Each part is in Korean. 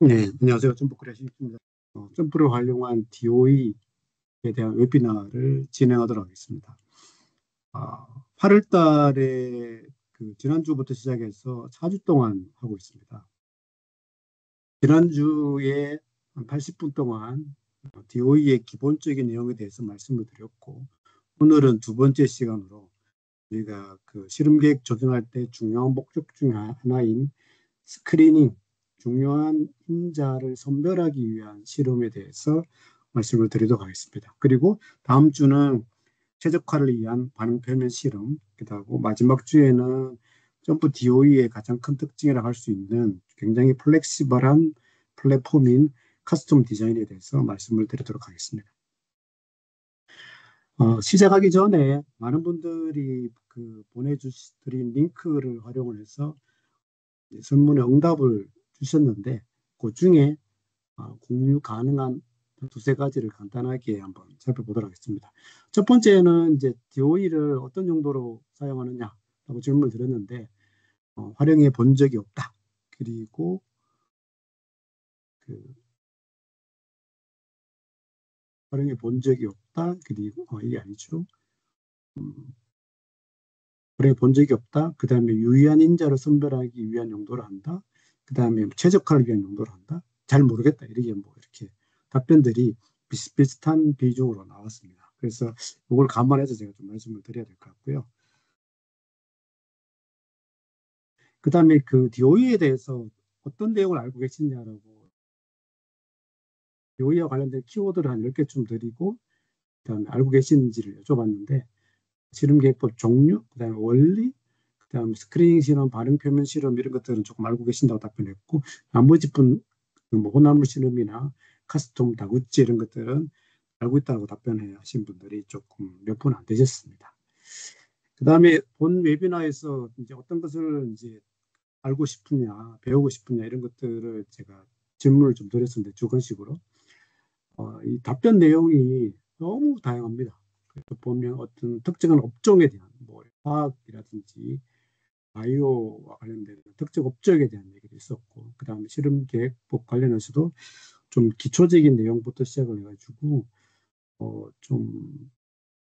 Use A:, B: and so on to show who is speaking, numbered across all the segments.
A: 네, 안녕하세요. 점프 크래식입니다. 점프를 활용한 DOE에 대한 웨비나를 진행하도록 하겠습니다. 8월 달에 지난주부터 시작해서 4주 동안 하고 있습니다. 지난주에 한 80분 동안 DOE의 기본적인 내용에 대해서 말씀을 드렸고, 오늘은 두 번째 시간으로 저희가 실험 계획 조정할 때 중요한 목적 중 하나인 스크리닝, 중요한 인자를 선별하기 위한 실험에 대해서 말씀을 드리도록 하겠습니다. 그리고 다음 주는 최적화를 위한 반응 표면 실험, 그리고 마지막 주에는 점프 DOE의 가장 큰 특징이라고 할 수 있는 굉장히 플렉시블한 플랫폼인 커스텀 디자인에 대해서 말씀을 드리도록 하겠습니다. 시작하기 전에 많은 분들이 보내주신 링크를 활용을 해서 설문에 응답을 주셨는데, 그 중에 공유 가능한 두세 가지를 간단하게 한번 살펴보도록 하겠습니다. 첫 번째는 이제 DOE를 어떤 용도로 사용하느냐라고 질문을 드렸는데, 활용해 본 적이 없다. 그리고 그 활용해 본 적이 없다. 그리고 이게 아니죠. 음, 활용해 본 적이 없다. 그 다음에 유의한 인자를 선별하기 위한 용도로 한다. 그 다음에 최적화를 위한 용도로 한다. 잘 모르겠다. 이렇게 답변들이 비슷비슷한 비중으로 나왔습니다. 그래서 이걸 감안해서 제가 좀 말씀을 드려야 될 것 같고요. 그 다음에 DOE에 대해서 어떤 내용을 알고 계시냐라고, DOE와 관련된 키워드를 한 10개쯤 드리고, 그 다음에 알고 계시는지를 여쭤봤는데, 실험계획법 종류, 그 다음에 원리, 그 다음에 스크리닝 실험, 반응 표면 실험 이런 것들은 조금 알고 계신다고 답변했고, 나머지 뭐 호나무 실험이나 카스톰 다구치 이런 것들은 알고 있다고 답변해 하신 분들이 조금 몇 분 안 되셨습니다. 그 다음에 본 웨비나에서 이제 어떤 것을 이제 알고 싶으냐, 배우고 싶으냐 이런 것들을 제가 질문을 좀 드렸었는데 주관식으로 이 답변 내용이 너무 다양합니다. 그래서 보면 어떤 특정한 업종에 대한 뭐 화학이라든지 바이오와 관련된 특정 업종에 대한 얘기도 있었고, 그 다음에 실험 계획법 관련해서도 좀 기초적인 내용부터 시작을 해가지고 좀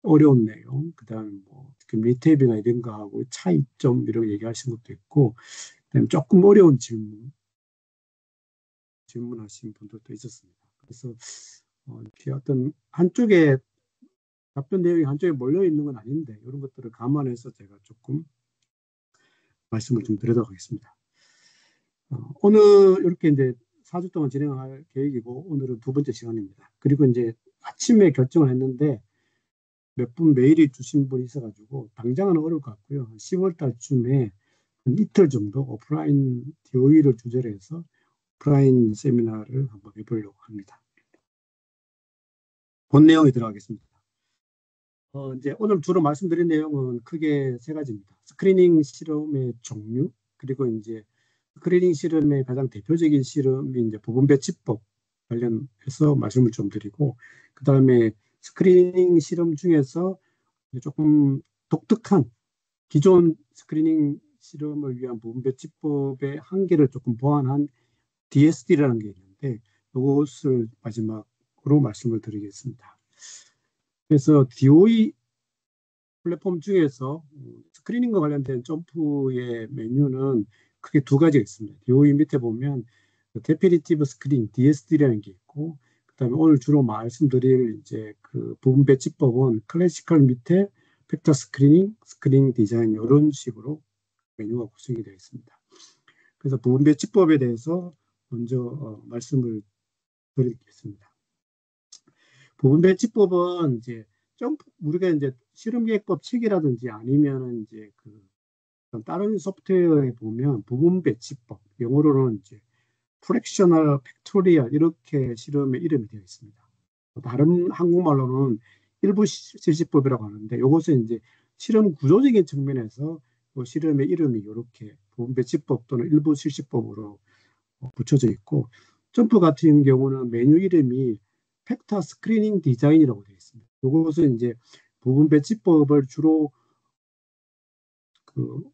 A: 어려운 내용, 그 다음에 뭐그 미탭이나 이런 거하고 차이점 이런 거 얘기하신 것도 있고, 그다음에 조금 어려운 질문하신 분들도 있었습니다. 그래서 이렇게 어떤 한쪽에 답변 내용이 한쪽에 몰려 있는 건 아닌데 이런 것들을 감안해서 제가 조금 말씀을 좀 드리도록 하겠습니다. 오늘 이렇게 이제 4주 동안 진행할 계획이고 오늘은 두 번째 시간입니다. 그리고 이제 아침에 결정을 했는데 몇 분 메일이 주신 분이 있어가지고 당장은 어려울 것 같고요. 10월 달쯤에 한 이틀 정도 오프라인 DOE를 주제로 해서 오프라인 세미나를 한번 해보려고 합니다. 본 내용에 들어가겠습니다. 이제 오늘 주로 말씀드린 내용은 크게 세 가지입니다. 스크리닝 실험의 종류, 그리고 이제 스크리닝 실험의 가장 대표적인 실험이 이제 부분 배치법 관련해서 말씀을 좀 드리고, 그 다음에 스크리닝 실험 중에서 조금 독특한 기존 스크리닝 실험을 위한 부분 배치법의 한계를 조금 보완한 DSD라는 게 있는데, 이것을 마지막으로 말씀을 드리겠습니다. 그래서 DOE 플랫폼 중에서 스크리닝과 관련된 점프의 메뉴는 크게 두 가지가 있습니다. DOE 밑에 보면 데피니티브 스크린, DSD라는 게 있고, 그다음에 오늘 주로 말씀드릴 이제 부분 배치법은 클래시컬 밑에 팩터 스크리닝, 스크리닝 디자인 이런 식으로 메뉴가 구성이 되어 있습니다. 그래서 부분 배치법에 대해서 먼저 말씀을 드리겠습니다. 부분 배치법은 이제 우리가 이제 실험계획법 책이라든지 아니면은 이제 다른 소프트웨어에 보면 부분 배치법, 영어로는 이제 프랙셔널 팩토리얼 이렇게 실험의 이름이 되어 있습니다. 다른 한국말로는 일부 실시법이라고 하는데 이것은 이제 실험 구조적인 측면에서 실험의 이름이 이렇게 부분 배치법 또는 일부 실시법으로 붙여져 있고, 점프 같은 경우는 메뉴 이름이 팩터 스크리닝 디자인이라고 되어 있습니다. 이것은 이제 부분 배치법을 주로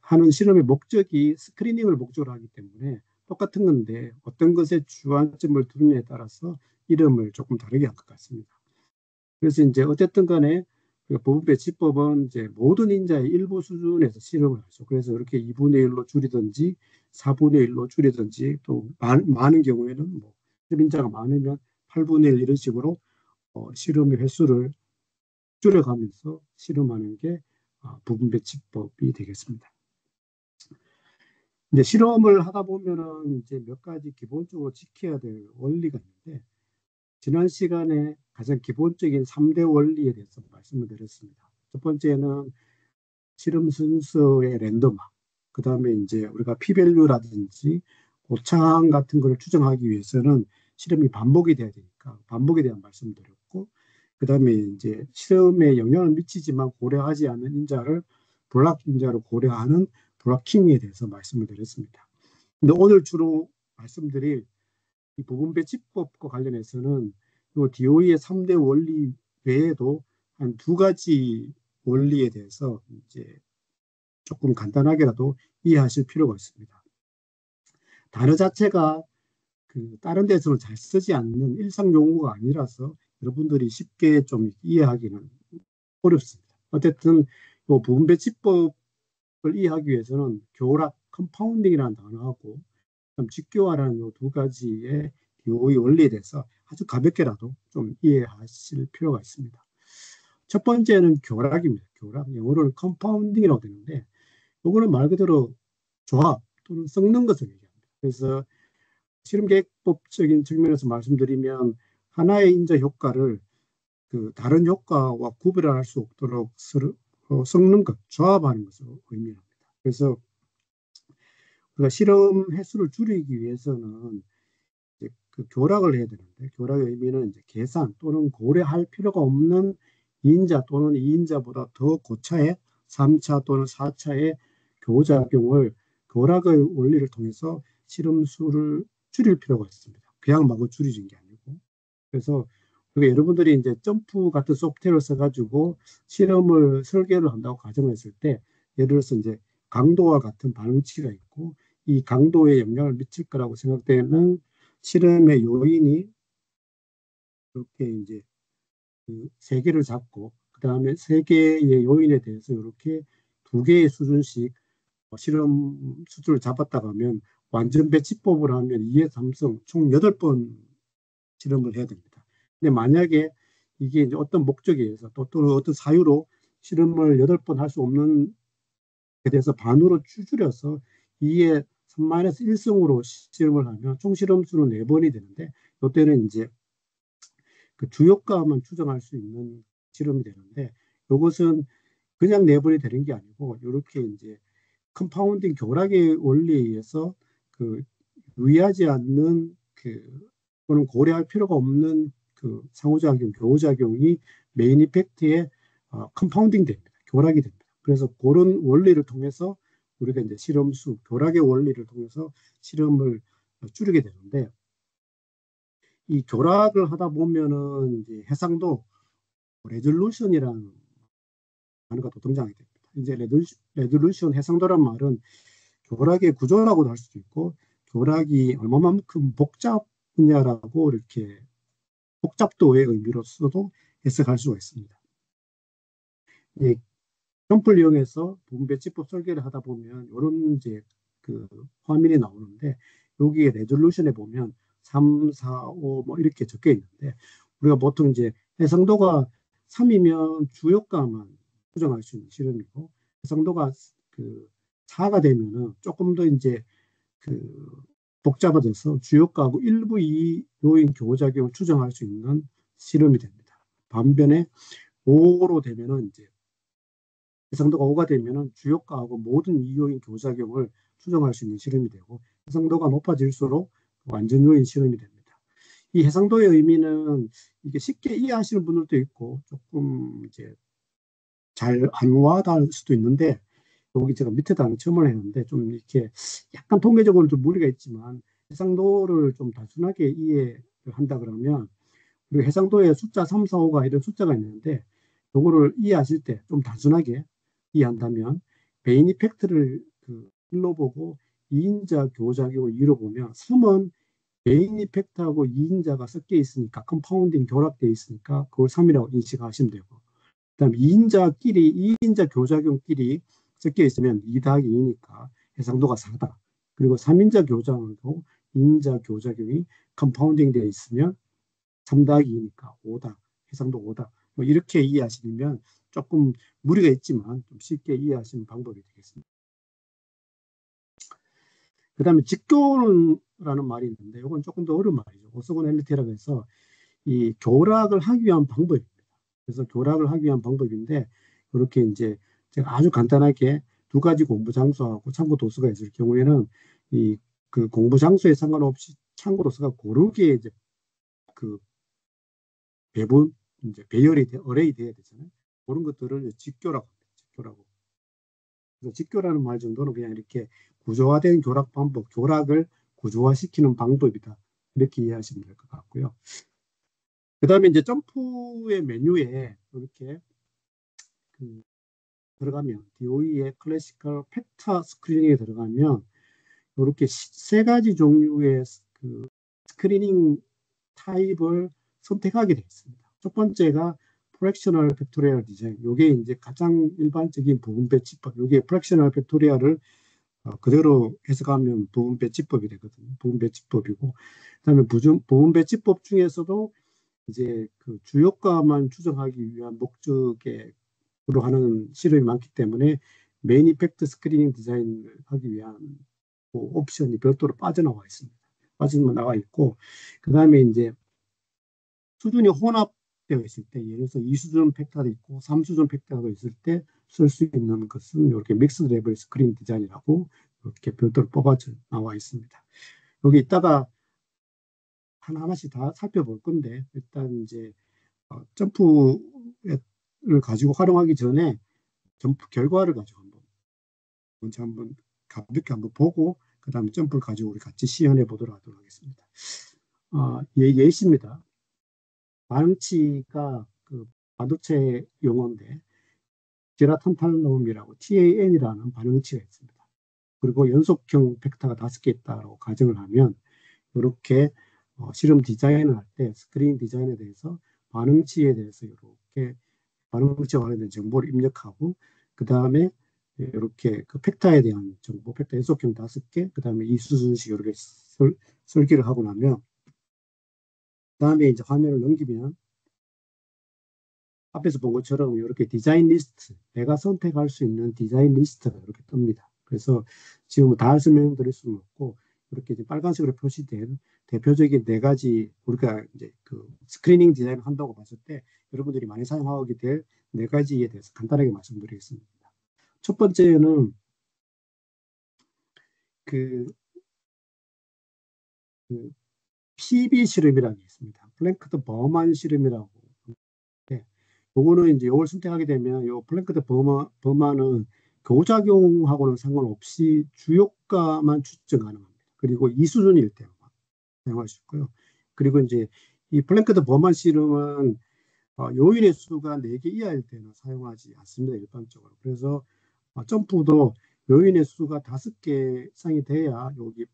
A: 하는 실험의 목적이 스크리닝을 목적으로 하기 때문에 똑같은 건데 어떤 것에 주안점을 두느냐에 따라서 이름을 조금 다르게 한 것 같습니다. 그래서 이제 어쨌든 간에 그 부분배치법은 이제 모든 인자의 일부 수준에서 실험을 하죠. 그래서 이렇게 2분의 1로 줄이든지 4분의 1로 줄이든지 또 많은 경우에는 뭐 인자가 많으면 8분의 1 이런 식으로 실험의 횟수를 줄여가면서 실험하는 게 부분배치법이 되겠습니다. 이제 실험을 하다 보면은 이제 몇 가지 기본적으로 지켜야 될 원리가 있는데 지난 시간에 가장 기본적인 3대 원리에 대해서 말씀을 드렸습니다. 첫 번째는 실험 순서의 랜덤화, 그 다음에 이제 우리가 p-밸류라든지 고차항 같은 걸 추정하기 위해서는 실험이 반복이 돼야 되니까 반복에 대한 말씀을 드렸고, 그 다음에 이제 실험에 영향을 미치지만 고려하지 않는 인자를 블락 인자로 고려하는 블락킹에 대해서 말씀을 드렸습니다. 근데 오늘 주로 말씀드릴 이 부분배치법과 관련해서는 이 DOE의 3대 원리 외에도 한 2가지 원리에 대해서 이제 조금 간단하게라도 이해하실 필요가 있습니다. 단어 자체가 그 다른 데서는 잘 쓰지 않는 일상 용어가 아니라서 여러분들이 쉽게 좀 이해하기는 어렵습니다. 어쨌든 이 부분배치법을 이해하기 위해서는 교락, 컴파운딩이라는 단어하고 직교화라는 이 2가지의 DOE 원리에 대해서 아주 가볍게라도 좀 이해하실 필요가 있습니다. 첫 번째는 교락입니다. 교락, 영어로는 컴파운딩이라고 되는데 이거는 말 그대로 조합 또는 섞는 것을 얘기합니다. 그래서 실험계획법적인 측면에서 말씀드리면 하나의 인자 효과를 그 다른 효과와 구별할 수 없도록 섞는 것, 조합하는 것을 의미합니다. 그래서 우리가 실험 횟수를 줄이기 위해서는 이제 그 교락을 해야 되는데 교락의 의미는 이제 계산 또는 고려할 필요가 없는 2인자 또는 2인자보다 더 고차의 3차 또는 4차의 교작용을 교락의 원리를 통해서 실험 수를 줄일 필요가 있습니다. 그냥 마구 줄이는 게 아니고. 그래서 그러니까 여러분들이 이제 점프 같은 소프트웨어를 써가지고 실험을 설계를 한다고 가정했을 때 예를 들어서 이제 강도와 같은 반응치가 있고 이 강도에 영향을 미칠 거라고 생각되는 실험의 요인이 이렇게 이제 그 3개를 잡고 그 다음에 3개의 요인에 대해서 이렇게 2개의 수준씩 실험 수준을 잡았다가 하면 완전 배치법을 하면 2의 3성 총 8번 실험을 해야 됩니다. 근데 만약에 이게 이제 어떤 목적에 의해서 또는 어떤 사유로 실험을 8번 할 수 없는 에 대해서 반으로 줄여서 2의 3-1성으로 실험을 하면 총 실험 수는 4번이 되는데 이때는 이제 그 주효과만 추정할 수 있는 실험이 되는데 이것은 그냥 4번이 되는 게 아니고 이렇게 이제 컴파운딩 교락의 원리에 의해서 그 유의하지 않는 또는 고려할 필요가 없는 그 상호작용, 교호작용이 메인 이펙트에 컴파운딩 됩니다. 교락이 됩니다. 그래서 그런 원리를 통해서 우리가 이제 실험수, 교락의 원리를 통해서 실험을 줄이게 되는데 이 교락을 하다 보면은 이제 해상도 레졸루션이라는 단어가 또 등장하게 됩니다. 이제 레졸루션 해상도란 말은 교락의 구조라고도 할 수도 있고 교락이 얼마만큼 복잡하냐라고 이렇게 복잡도의 의미로서도 해석할 수가 있습니다. 이 점프를 이용해서 부분배치법 설계를 하다 보면 이런 이제 그 화면이 나오는데 여기에 레졸루션에 보면 3, 4, 5 뭐 이렇게 적혀 있는데 우리가 보통 이제 해상도가 3이면 주효과만 추정할 수 있는 실험이고 해상도가 그 4가 되면은 조금 더 이제 그 복잡해져서 주효과하고 일부 이요인 교작용을 추정할 수 있는 실험이 됩니다. 반면에 5로 되면은 이제 해상도가 5가 되면은 주효과하고 모든 이요인 교작용을 추정할 수 있는 실험이 되고 해상도가 높아질수록 완전 요인 실험이 됩니다. 이 해상도의 의미는 이게 쉽게 이해하시는 분들도 있고 조금 이제 잘 안 와닿을 수도 있는데 여기 제가 밑에다 첨언을 했는데 좀 이렇게 약간 통계적으로 좀 무리가 있지만 해상도를 좀 단순하게 이해를 한다 그러면 우리 해상도에 숫자 3, 4, 5가 이런 숫자가 있는데 요거를 이해하실 때 좀 단순하게 이해한다면 베인 이펙트를 일로 보고 2인자 교작용을 2로 보면 3은 메인 이펙트하고 2인자가 섞여 있으니까 컴파운딩 결합되어 있으니까 그걸 3이라고 인식하시면 되고, 그다음 2인자 교작용끼리 섞여 있으면 2 더하기 2니까 해상도가 4다. 그리고 3인자 교작용도 2인자 교작용이 컴파운딩 되어 있으면 3 더하기 2니까 5다. 해상도 5다. 뭐 이렇게 이해하시면 조금 무리가 있지만 좀 쉽게 이해하시는 방법이 되겠습니다. 그 다음에 직교라는 말이 있는데 이건 조금 더 어려운 말이죠. 오스고넬리티라고 해서 이 교락을 하기 위한 방법입니다. 그래서 교락을 하기 위한 방법인데 이렇게 이제 제가 아주 간단하게 두 가지 공부 장소하고 참고 도서가 있을 경우에는 이 그 공부 장소에 상관없이 참고 도서가 고르게 이제 그 배분 이제 배열이 어레이 돼야 되잖아요. 그런 것들을 직교라고 합니다. 직교라고. 그래서 직교라는 말 정도는 그냥 이렇게 구조화된 교락 방법, 교락을 구조화시키는 방법이다. 이렇게 이해하시면 될 것 같고요. 그 다음에 이제 점프의 메뉴에 이렇게 들어가면 DOE의 클래시컬 팩터 스크리닝에 들어가면 이렇게 세 가지 종류의 그 스크리닝 타입을 선택하게 되어 있습니다. 첫 번째가 프랙셔널 팩토리얼 디자인. 이게 이제 가장 일반적인 부분 배치법. 이게 프랙셔널 팩토리얼을 그대로 해석하면 부분 배치법이 되거든요. 부분 배치법이고, 그다음에 부분 배치법 중에서도 이제 그 주요가만 추정하기 위한 목적으로 하는 실험이 많기 때문에 메인 이펙트 스크리닝 디자인을 하기 위한 그 옵션이 별도로 빠져나와 있습니다. 빠져나와 있고, 그 다음에 이제 수준이 혼합되어 있을 때, 예를 들어서 2수준 팩터도 있고 3수준 팩터도 있을 때 쓸 수 있는 것은 이렇게 믹스 레벨 스크린 디자인이라고 이렇게 별도로 뽑아져 나와 있습니다. 여기 이따가 하나하나씩 다 살펴볼 건데, 일단 이제 점프를 가지고 활용하기 전에 점프 결과를 가지고 먼저 한번 가볍게 한번 보고, 그 다음에 점프를 가지고 우리 같이 시연해 보도록 하겠습니다. 예시입니다. 반응치가 그 반도체 용어인데 지라탄탈륨이라고 TAN이라는 반응치가 있습니다. 그리고 연속형 벡터가 5개 있다고 가정을 하면 이렇게 실험 디자인을 할 때 스크린 디자인에 대해서 반응치에 대해서 이렇게 반응치와 관련된 정보를 입력하고, 그 다음에 이렇게 그 벡터에 대한 정보, 벡터 연속형 5개, 그 다음에 이수순식 이렇게 설계를 하고 나면, 그 다음에 이제 화면을 넘기면 앞에서 본 것처럼 이렇게 디자인 리스트, 내가 선택할 수 있는 디자인 리스트가 이렇게 뜹니다. 그래서 지금 다 설명드릴 수는 없고, 이렇게 빨간색으로 표시된 대표적인 4가지, 우리가 이제 그 스크리닝 디자인을 한다고 봤을 때 여러분들이 많이 사용하게 될 4가지에 대해서 간단하게 말씀드리겠습니다. 첫 번째는 그 PB 실험이라는 게 있습니다. 플랭크드 버만 실험이라고. 네. 요거는 이제 이걸 선택하게 되면 요 플랭크드 버만은 교작용하고는 상관없이 주요가만 추정 가능합니다. 그리고 2수준일 때만 사용할 수 있고요. 그리고 이제 이 플랭크드 버만 실험은 요인의 수가 4개 이하일 때는 사용하지 않습니다. 일반적으로. 그래서 점프도 요인의 수가 5개 이상이 돼야 여기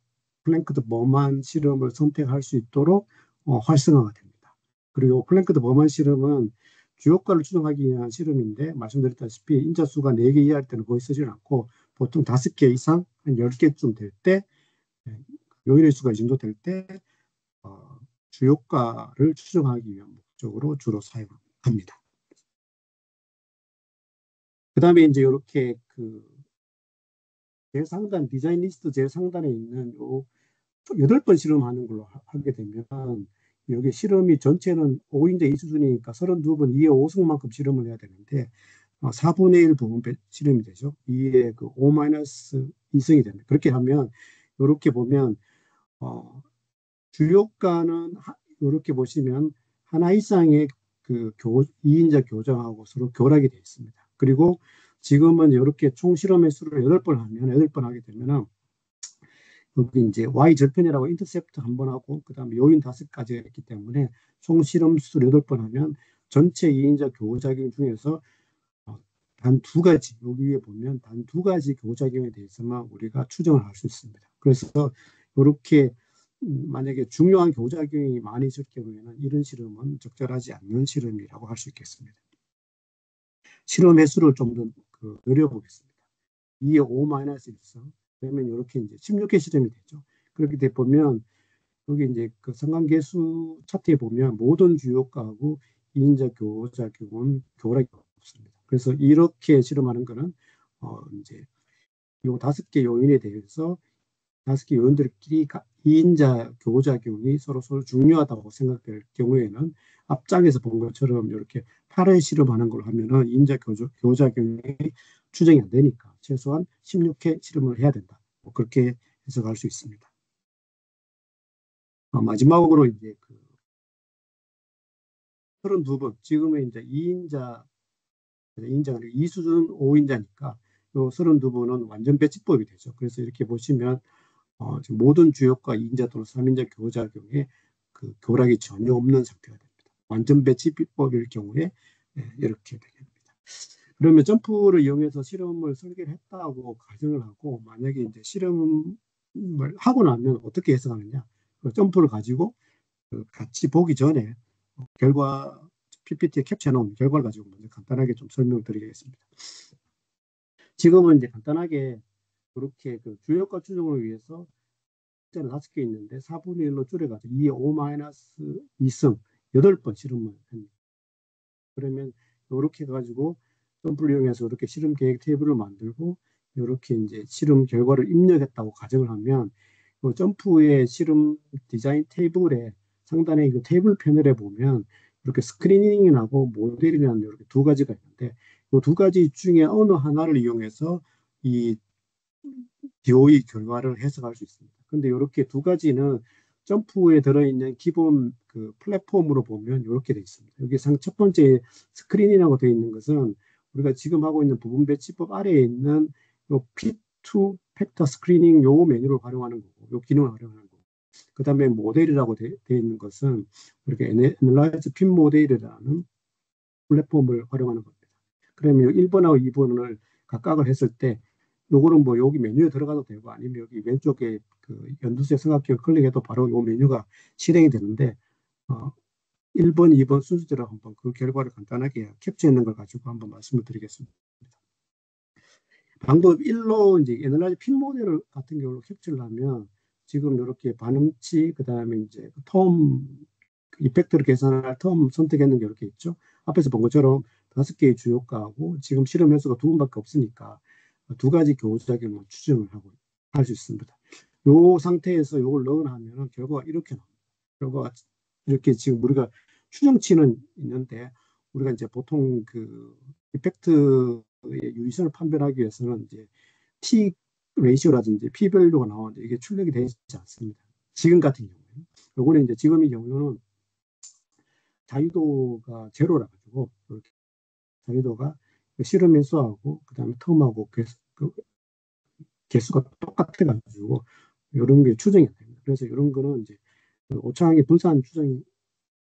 A: 플랭크드 버만 실험을 선택할 수 있도록 활성화가 됩니다. 그리고 플랭크드 버만 실험은 주요가를 추정하기 위한 실험인데, 말씀드렸다시피 인자수가 4개 이하일 때는 거의 쓰지 않고 보통 5개 이상, 한 10개쯤 될 때, 요인의 수가 이 정도 될 때 주요가를 추정하기 위한 목적으로 주로 사용합니다. 그 다음에 이제 이렇게 그 제일 상단, 디자인 리스트 제일 상단에 있는 요 8번 실험하는 걸로 하게 되면, 여기 실험이 전체는 5인자 2수준이니까 32번 2의 5승만큼 실험을 해야 되는데 4분의 1 부분 실험이 되죠. 2의 그 5-2승이 됩니다. 그렇게 하면 이렇게 보면 주요가는 이렇게 보시면 하나 이상의 그 2인자 교정하고 서로 교락이 되어 있습니다. 그리고 지금은 이렇게 총 실험의 수를 8번 하면 8번 하게 되면 여기 이제 Y 절편이라고 인터셉트 한 번 하고 그다음에 요인 5가지가 있기 때문에 총 실험 수 8번 하면 전체 2인자 교작용 중에서 단 두 가지, 여기 위에 보면 단 두 가지 교작용에 대해서만 우리가 추정을 할 수 있습니다. 그래서 이렇게 만약에 중요한 교작용이 많이 있을 경우에는 이런 실험은 적절하지 않는 실험이라고 할 수 있겠습니다. 실험 횟수를 좀 더 늘려보겠습니다. 2에 5-1성, 그러면 이렇게 이제 16회 실험이 되죠. 그렇게 돼 보면 여기 이제 그 상관계수 차트에 보면 모든 주요가하고 2인자 교작용은 교락이 없습니다. 그래서 이렇게 실험하는 거는 이제 요 5개 요인에 대해서 5개 요인들끼리 2인자 교작용이 서로 중요하다고 생각될 경우에는 앞장에서 본 것처럼 이렇게 8회 실험하는 걸 하면은 2인자 교작용이 추정이 안 되니까 최소한 16회 실험을 해야 된다. 뭐 그렇게 해석할 수 있습니다. 마지막으로 이제 32번, 지금은 이제 2인자가 아니라 2수준 5인자니까 요 32번은 완전 배치법이 되죠. 그래서 이렇게 보시면 지금 모든 주역과 2인자 또는 3인자 교작용에 그 교락이 전혀 없는 상태가 됩니다. 완전 배치법일 경우에 이렇게 되게 됩니다. 그러면 점프를 이용해서 실험을 설계를 했다고 가정을 하고 만약에 이제 실험을 하고 나면 어떻게 해석하느냐? 그 점프를 가지고 같이 보기 전에 결과 PPT에 캡처해 놓은 결과를 가지고 먼저 간단하게 좀 설명드리겠습니다. 지금은 이제 간단하게 그렇게 그 주요가 추정을 위해서 숫자는 5개 있는데 4분의 1로 줄여가지고 2에 5-2승 8번 실험을 합니다. 그러면 이렇게 해가지고 점프를 이용해서 이렇게 실험 계획 테이블을 만들고 이렇게 이제 실험 결과를 입력했다고 가정을 하면 그 점프의 실험 디자인 테이블에 상단에 이 테이블 패널에 보면 이렇게 스크리닝이라고 모델이라는 이렇게 두 가지가 있는데 이 두 가지 중에 어느 하나를 이용해서 이 DOE 결과를 해석할 수 있습니다. 근데 이렇게 두 가지는 점프에 들어있는 기본 그 플랫폼으로 보면 이렇게 되어 있습니다. 여기 첫 번째 스크린이라고 되어 있는 것은 우리가 지금 하고 있는 부분 배치법 아래에 있는 요 P2 팩터 스크리닝 요 메뉴를 활용하는 거고, 요 기능을 활용하는 거고. 그 다음에 모델이라고 되어 있는 것은 이렇게 애널라이즈 핀 모델이라는 플랫폼을 활용하는 겁니다. 그러면 1번하고 2번을 각각을 했을 때 요거는 뭐 여기 메뉴에 들어가도 되고 아니면 여기 왼쪽에 그 연두색 삼각형을 클릭해도 바로 요 메뉴가 실행이 되는데 1번, 2번 순서대로 한번 그 결과를 간단하게 캡처했는 걸 가지고 한번 말씀을 드리겠습니다. 방법 1로 이제 애널라이즈 핀 모델 같은 경우로 캡처를 하면 지금 이렇게 반응치 그다음에 이제 텀 이펙트를 계산할 텀 선택했는 게 이렇게 있죠. 앞에서 본 것처럼 5개의 주요가하고 지금 실험 횟수가 2번밖에 없으니까 두 가지 교작용을 추정을 하고 할 수 있습니다. 이 상태에서 이걸 넣으면 결과가 이렇게 나옵니다. 결과가 이렇게 지금 우리가 추정치는 있는데 우리가 이제 보통 그 이펙트의 유의성을 판별하기 위해서는 이제 T 레이시오라든지 P 밸류가 나오는데 이게 출력이 되지 않습니다. 지금 같은 경우는 요거는 이제 지금의 경우는 자유도가 제로라 가지고 이렇게 자유도가 실험 횟수하고 그다음에 텀하고 개수가 똑같아 가지고 이런 게 추정이 안 됩니다. 그래서 이런 거는 이제 오차항의 분산 추정이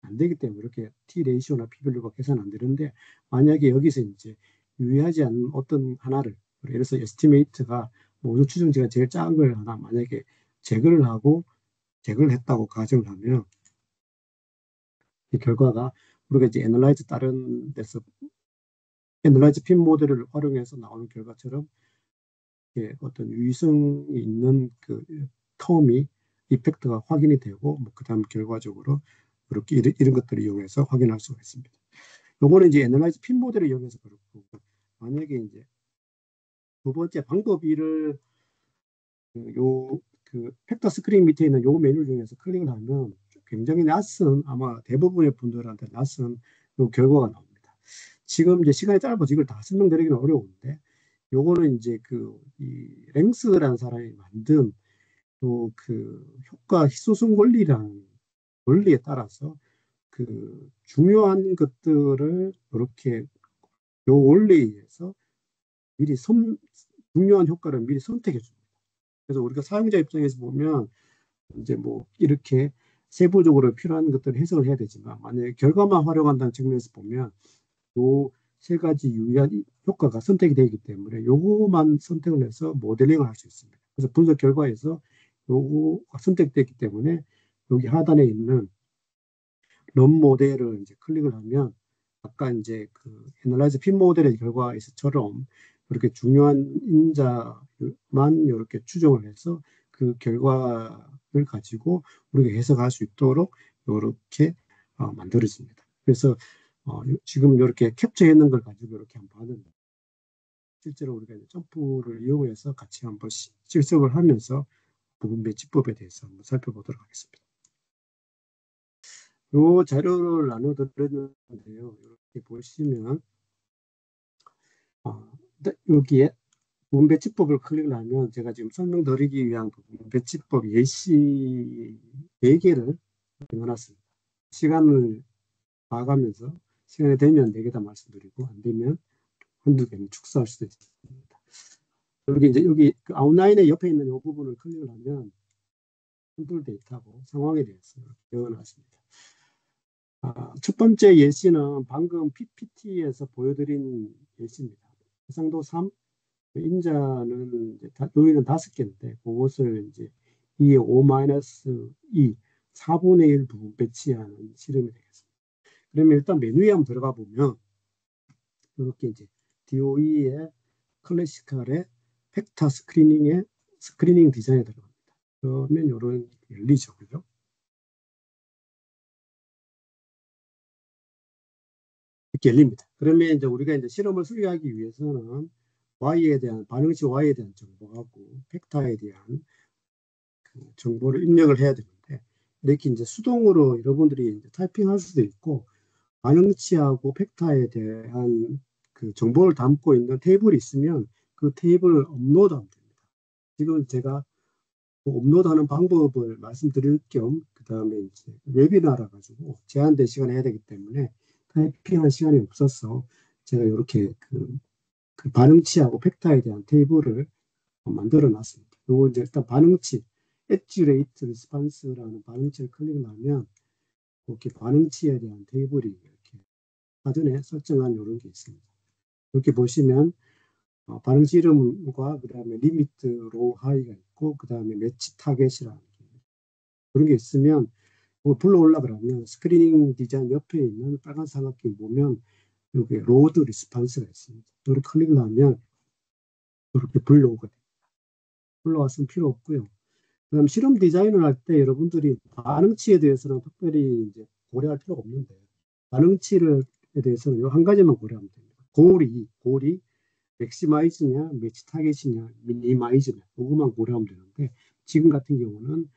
A: 안 되기 때문에 이렇게 T 레이시오나 P 밸류가 계산 안 되는데 만약에 여기서 이제 유의하지 않는 어떤 하나를 예를 들어서 에스티메이트가 모두 추정치가 제일 작은 걸 하나 만약에 제거를 했다고 가정을 하면 이 결과가 우리가 이제 애널라이즈 다른 데서 애널라이즈 핀 모델을 활용해서 나오는 결과처럼 어떤 유의성이 있는 그 텀이 이펙트가 확인이 되고 뭐 그다음 결과적으로 이렇게 이런 것들을 이용해서 확인할 수가 있습니다. 요거는 이제 애널라이즈 핀 모델을 이용해서 그렇고 만약에 이제 두 번째 방법 1을 그 팩터 스크린 밑에 있는 요 메뉴 중에서 클릭을 하면 굉장히 낯선 아마 대부분의 분들한테 낯선 요 결과가 나옵니다. 지금 이제 시간이 짧아서 이걸 다 설명드리기는 어려운데 요거는 이제 이 랭스라는 사람이 만든 또 그 효과 희소성 원리라는 원리에 따라서 그 중요한 것들을 이렇게 요 원리에 의해서 미리 중요한 효과를 미리 선택해 줍니다. 그래서 우리가 사용자 입장에서 보면 이제 뭐 이렇게 세부적으로 필요한 것들을 해석을 해야 되지만 만약에 결과만 활용한다는 측면에서 보면 요 세 가지 유의한 효과가 선택이 되기 때문에 요거만 선택을 해서 모델링을 할 수 있습니다. 그래서 분석 결과에서 요거가 선택됐기 때문에 여기 하단에 있는 런 모델을 이제 클릭을 하면 아까 이제 그 애널라이즈 핀 모델의 결과에서처럼 이렇게 중요한 인자만 이렇게 추정을 해서 그 결과를 가지고 우리가 해석할 수 있도록 이렇게 만들어집니다. 그래서 지금 이렇게 캡처해 놓은 걸 가지고 이렇게 한번 봤는데 실제로 우리가 이제 점프를 이용해서 같이 한번 실습을 하면서 부분 배치법에 대해서 한번 살펴보도록 하겠습니다. 이 자료를 나눠드렸는데요. 이렇게 보시면 여기에 부분 배치법을 클릭을 하면 제가 지금 설명드리기 위한 부분 배치법 예시 4개를 넣어놨습니다. 시간을 봐가면서 시간이 되면 4개 다 말씀드리고 안 되면 한두 개는 축소할 수도 있습니다. 여기 그 아웃라인의 옆에 있는 이 부분을 클릭을 하면 샘플 데이터하고 상황에 대해서 넣어놨습니다. 첫 번째 예시는 방금 PPT에서 보여드린 예시입니다. 해상도 3, 인자는 이제 요인은 5개인데 그것을 이제 2의 5-2, 4분의 1 부분 배치하는 실험이 되겠습니다. 그러면 일단 메뉴에 한번 들어가 보면 이렇게 이제 DOE의 클래시컬의 팩터 스크리닝의 스크리닝 디자인에 들어갑니다. 그러면 이런 열리죠, 그죠? 이렇게 열립니다. 그러면 이제 우리가 이제 실험을 수리하기 위해서는 Y에 대한 반응치 Y에 대한 정보하고 팩터에 대한 그 정보를 입력을 해야 되는데 이렇게 이제 수동으로 여러분들이 이제 타이핑할 수도 있고 반응치하고 팩터에 대한 그 정보를 담고 있는 테이블이 있으면 그 테이블을 업로드하면 됩니다. 지금 제가 그 업로드하는 방법을 말씀드릴 겸 그다음에 이제 웨비나라 가지고 제한된 시간에 해야 되기 때문에 타이핑할 시간이 없어서 제가 이렇게 그 반응치하고 팩터에 대한 테이블을 만들어 놨습니다. 요거 이제 일단 반응치, 엣지 레이트 리스판스라는 반응치를 클릭을 하면 이렇게 반응치에 대한 테이블이 이렇게 사전에 설정한 이런 게 있습니다. 이렇게 보시면 반응치 이름과 그다음에 리미트 로우 하이가 있고 그다음에 매치 타겟이라는 그런 게 있으면 불러 올라가면 스크리닝 디자인 옆에 있는 빨간 삼각형 보면 여기 로드 리스판스가 있습니다. 이렇게 클릭을 하면 이렇게 불러오게 됩니다. 불러왔으면 필요 없고요. 그다음 실험 디자인을 할 때 여러분들이 반응치에 대해서는 특별히 이제 고려할 필요가 없는데 반응치에 대해서는 이 한 가지만 고려하면 됩니다. 고리 맥시마이즈냐, 매치 타겟이냐, 미니마이즈냐 그것만 고려하면 되는데 지금 같은 경우는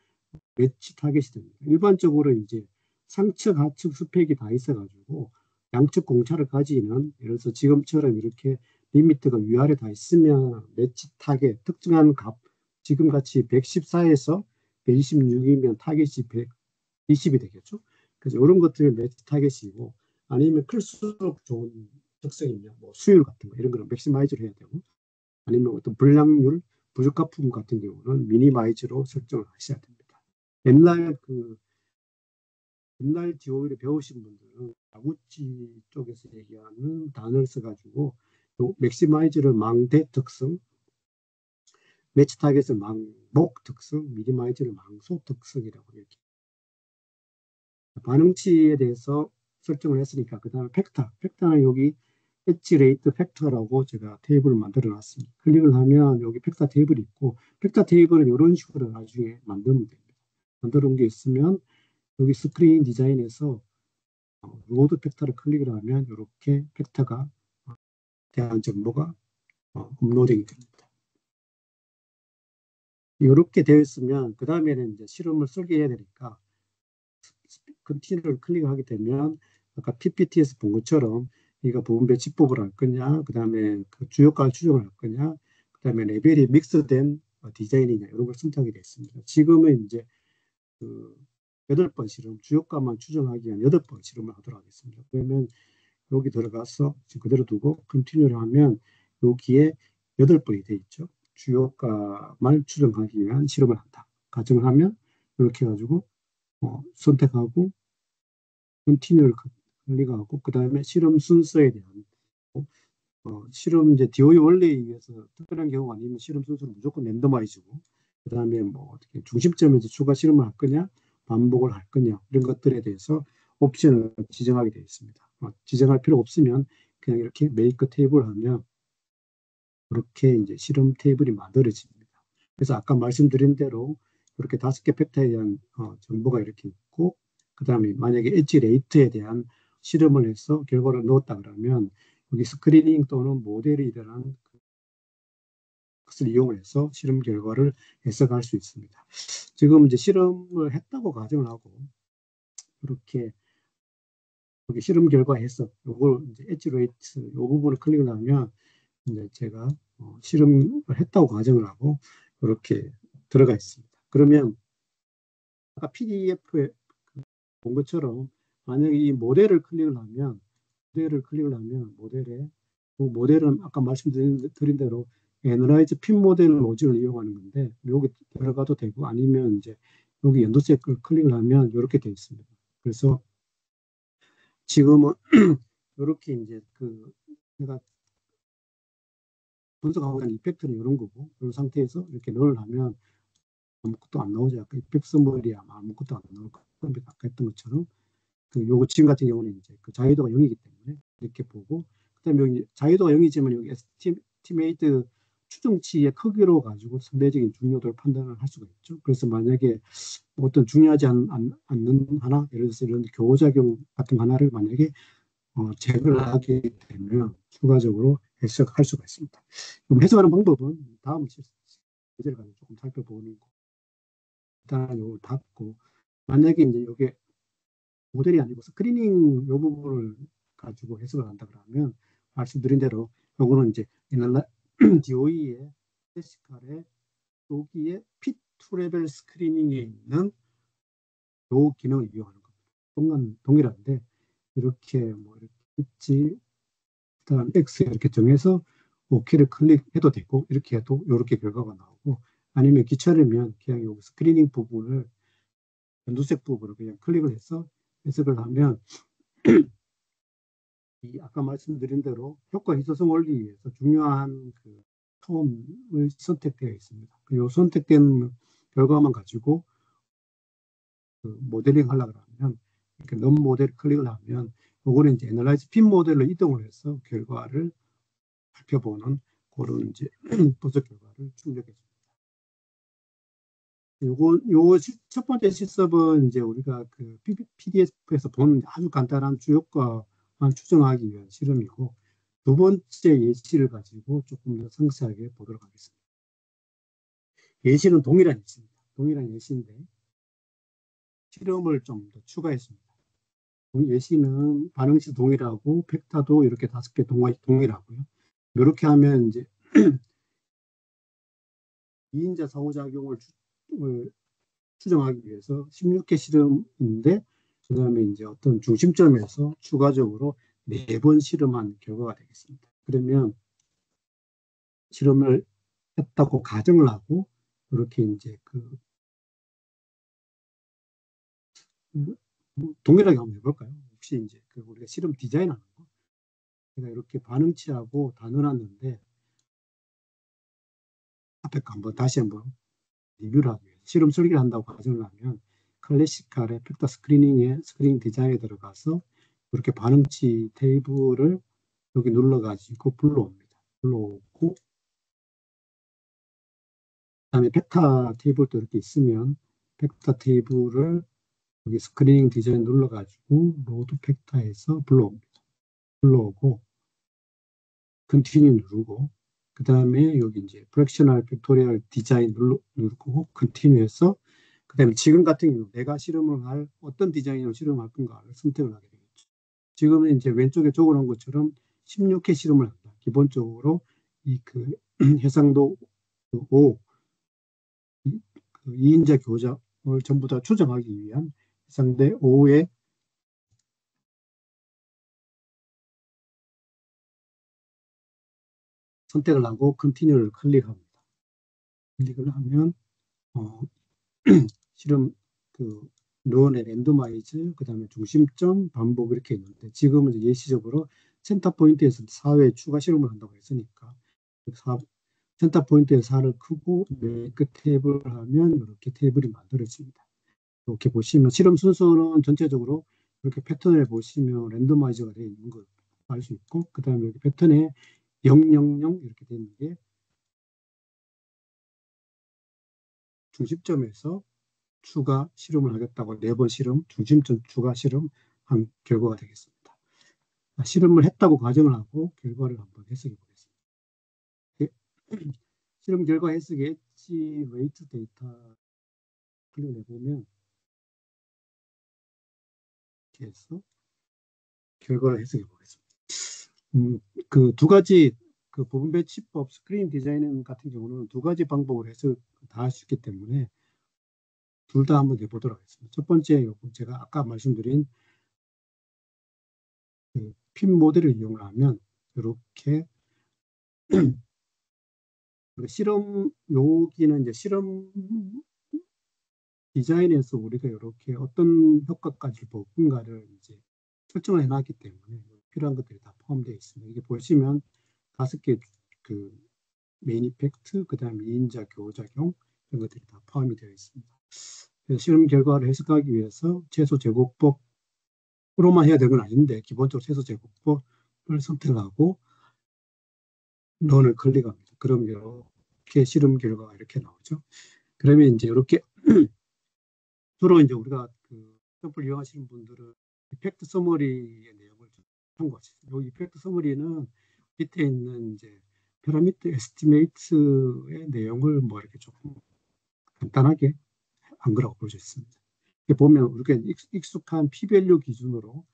A: 매치 타겟이 됩니다. 일반적으로 이제 상측, 하측 스펙이 다 있어가지고 양측 공차를 가지는 예를 들어서 지금처럼 이렇게 리미트가 위아래 다 있으면 매치 타겟 특정한 값 지금 같이 114에서 126이면 타겟이 120이 되겠죠. 그래서 이런 것들이 매치 타겟이고 아니면 클수록 좋은 특성이면 뭐 수율 같은 거 이런 거는 맥시마이즈를 해야 되고 아니면 어떤 불량률, 부적합품 같은 경우는 미니마이즈로 설정을 하셔야 됩니다. 옛날 DOE를 배우신 분들은 야구치 쪽에서 얘기하는 단어를 써가지고 맥시마이즈를 망대 특성, 매치 타겟을 망목 특성, 미니마이즈를 망소 특성이라고 이렇게 반응치에 대해서 설정을 했으니까 그 다음에 팩터는 여기 엣지 레이트 팩터라고 제가 테이블을 만들어 놨습니다. 클릭을 하면 여기 팩터 테이블이 있고 팩터 테이블은 이런 식으로 나중에 만들면 됩니다. 만들어 놓은 게 있으면 여기 스크린 디자인에서 로드 팩터를 클릭을 하면 이렇게 팩터가 대한 정보가 업로딩이 됩니다. 이렇게 되어 있으면 그 다음에는 이제 실험을 설계해야 되니까 컨티뉴를 클릭하게 되면 아까 PPT에서 본 것처럼 이거 부분 배치법을 할 거냐, 그 다음에 그 주요가 추정을 할 거냐, 그 다음에 레벨이 믹스된 디자인이냐 이런 걸 선택하게 됐습니다. 지금은 이제 그 8번 실험, 주요가만 추정하기 위한 8번 실험을 하도록 하겠습니다. 그러면 여기 들어가서 지금 그대로 두고 컨티뉴를 하면 여기에 8번이 돼 있죠. 주요가만 추정하기 위한 실험을 한다. 가정을 하면 이렇게 해가지고 선택하고 컨티뉴를 클릭하고 그 다음에 실험 순서에 대한 실험 이제 DOE 원리에 의해서 특별한 경우가 아니면 실험 순서는 무조건 랜더마이즈고, 그다음에 뭐 어떻게 중심점에서 추가 실험을 할 거냐, 반복을 할 거냐, 이런 것들에 대해서 옵션을 지정하게 되어 있습니다. 지정할 필요 없으면 그냥 이렇게 메이크 테이블 하면 그렇게 이제 실험 테이블이 만들어집니다. 그래서 아까 말씀드린 대로 이렇게 5개 팩터에 대한 정보가 이렇게 있고, 그다음에 만약에 엣지 레이트에 대한 실험을 해서 결과를 넣었다 그러면 여기 스크리닝 또는 모델에 대한 것을 이용해서 실험 결과를 해석할 수 있습니다. 지금 이제 실험을 했다고 가정을 하고 이렇게 여기 실험 결과 해석 요걸 이제 엣지 레이트 요 부분을 클릭을 하면 이제 제가 실험을 했다고 가정을 하고 이렇게 들어가 있습니다. 그러면 아까 PDF에 본 것처럼 만약에 이 모델에 그 모델은 아까 말씀드린 대로 애널라이즈 핀 모델 로직을 이용하는 건데 여기 들어가도 되고 아니면 이제 여기 연도색을 클릭을 하면 이렇게 되어 있습니다. 그래서 지금은 이렇게 이제 내가 분석하고 있는 이펙트는 이런 거고 이 상태에서 이렇게 널 하면 아무것도 안 나오죠. 아까 이펙트 서머리 아무것도 안 나올 겁니다. 아까 했던 것처럼 요거 지금 같은 경우는 이제 자유도가 0이기 때문에 이렇게 보고 그다음에 여기 자유도가 0이지만 여기 에스티메이트 추정치의 크기로 가지고 상대적인 중요도를 판단을 할 수가 있죠. 그래서 만약에 어떤 중요하지 않는 하나, 예를 들어서 이런 교호작용 같은 하나를 만약에 제거를 하게 되면 추가적으로 해석할 수가 있습니다. 그럼 해석하는 방법은 다음 예제를 가지고 조금 살펴보는 거. 일단 이걸 닫고 만약에 이제 이게 모델이 아니고 스크리닝 이 부분을 가지고 해석을 한다 그러면 말씀드린 대로 요거는 이제 DOE의 클래시칼의 여기에 P2 레벨 스크리닝에 있는 요 기능을 이용하는 겁니다. 동일한데 이렇게 뭐 이렇게 있지 그다음 X 이렇게 정해서 OK를 클릭해도 되고 이렇게 해도 이렇게 결과가 나오고 아니면 귀찮으면 그냥 요 스크리닝 부분을 연두색 부분을 그냥 클릭을 해서 해석을 하면 이 아까 말씀드린 대로 효과 희소성 원리에 의해서 중요한 텀을 선택되어 있습니다. 이 선택된 결과만 가지고 모델링 하려고 하면 이렇게 넘 모델 클릭을 하면 이거는 이제 애널라이즈 핀 모델로 이동을 해서 결과를 살펴보는 그런 이제 분석 결과를 출력해 줍니다. 요 첫 번째 실습은 이제 우리가 PDF에서 본 아주 간단한 주요과만 추정하기 위한 실험이고 두 번째 예시를 가지고 조금 더 상세하게 보도록 하겠습니다. 예시는 동일한 예시입니다. 동일한 예시인데 실험을 좀 더 추가했습니다. 예시는 반응시 동일하고 벡터도 이렇게 5개 동일하고요. 이렇게 하면 이제 2인자 상호작용을 추정하기 위해서 16개 실험인데 그다음에 이제 어떤 중심점에서 추가적으로 4번 실험한 결과가 되겠습니다. 그러면 실험을 했다고 가정을 하고 이렇게 이제 동일하게 한번 해볼까요? 혹시 이제 우리가 실험 디자인하는 거 제가 이렇게 반응치하고 다 넣어놨는데 앞에 거 다시 한번 리뷰를 하기 위해서 실험 설계를 한다고 가정을 하면 클래시칼의 벡터 스크리닝 디자인에 들어가서 이렇게 반응치 테이블을 여기 눌러가지고 불러옵니다. 불러오고 그다음에 벡터 테이블도 이렇게 있으면 벡터 테이블을 여기 스크리닝 디자인 눌러가지고 로드 벡터에서 불러옵니다. 불러오고 컨티뉴 누르고 그 다음에 여기 이제 프랙셔널 팩토리얼 디자인 누르고 컨티뉴해서 그 다음에 지금 같은 경우 내가 실험을 할 어떤 디자인으로 실험할 건가를 선택을 하게 되겠죠. 지금은 이제 왼쪽에 적어놓은 것처럼 16회 실험을 한다. 기본적으로 이 해상도 5 2인자 교작을 전부 다 추정하기 위한 해상대 5의 선택을 하고 컨티뉴를 클릭합니다. 클릭을 하면 실험 런의 랜도마이즈 그다음에 중심점 반복 이렇게 있는데 지금은 예시적으로 센터 포인트에서 4회 추가 실험을 한다고 했으니까 센터 포인트에서 4를 크고 그 탭을 하면 이렇게 테이블이 만들어집니다. 이렇게 보시면 실험 순서는 전체적으로 이렇게 패턴을 보시면 랜더마이저가 되어 있는 걸 알 수 있고, 그 다음에 여기 패턴에 000 이렇게 되어 있는 게 중심점에서 추가 실험을 하겠다고 4번 실험, 중심점 추가 실험 한 결과가 되겠습니다. 실험을 했다고 가정을 하고 결과를 한번 해석해 보겠습니다. 실험 결과 해석의 엣지 웨이트 데이터 클릭해 보면 이렇게 해서 결과를 해석해 보겠습니다. 그 두 가지 그 부분 배치법 스크린 디자인 같은 경우는 두 가지 방법으로 해서 다 할 수 있기 때문에 둘 다 한번 해보도록 하겠습니다. 첫 번째, 제가 아까 말씀드린 그핀 모델을 이용하면 이렇게 실험 여기는 이제 실험 디자인에서 우리가 이렇게 어떤 효과까지 볼건가를 이제 설정을 해놨기 때문에 필요한 것들이 다 포함되어 있습니다. 이게 보시면 5개 그 메인 이펙트, 그 다음에 2인자 교작용 이런 것들이 다 포함이 되어 있습니다. 그래서 실험 결과를 해석하기 위해서 최소 제곱법으로만 해야 되는 건 아닌데 기본적으로 최소 제곱법을 선택하고 런을 클릭합니다. 그럼 이렇게 실험 결과가 이렇게 나오죠. 그러면 이제 이렇게 주로 이제 우리가 그 샘플 이용하시는 분들은 이펙트 서머리의 내용을 좀 참고하시죠. 이 이펙트 서머리는 밑에 있는 이제 피라미드 에스티메이트의 내용을 뭐 이렇게 조금 간단하게 한 거라고 볼 수 있습니다. 이렇게 보면 우리가 익숙한 p-밸류 기준으로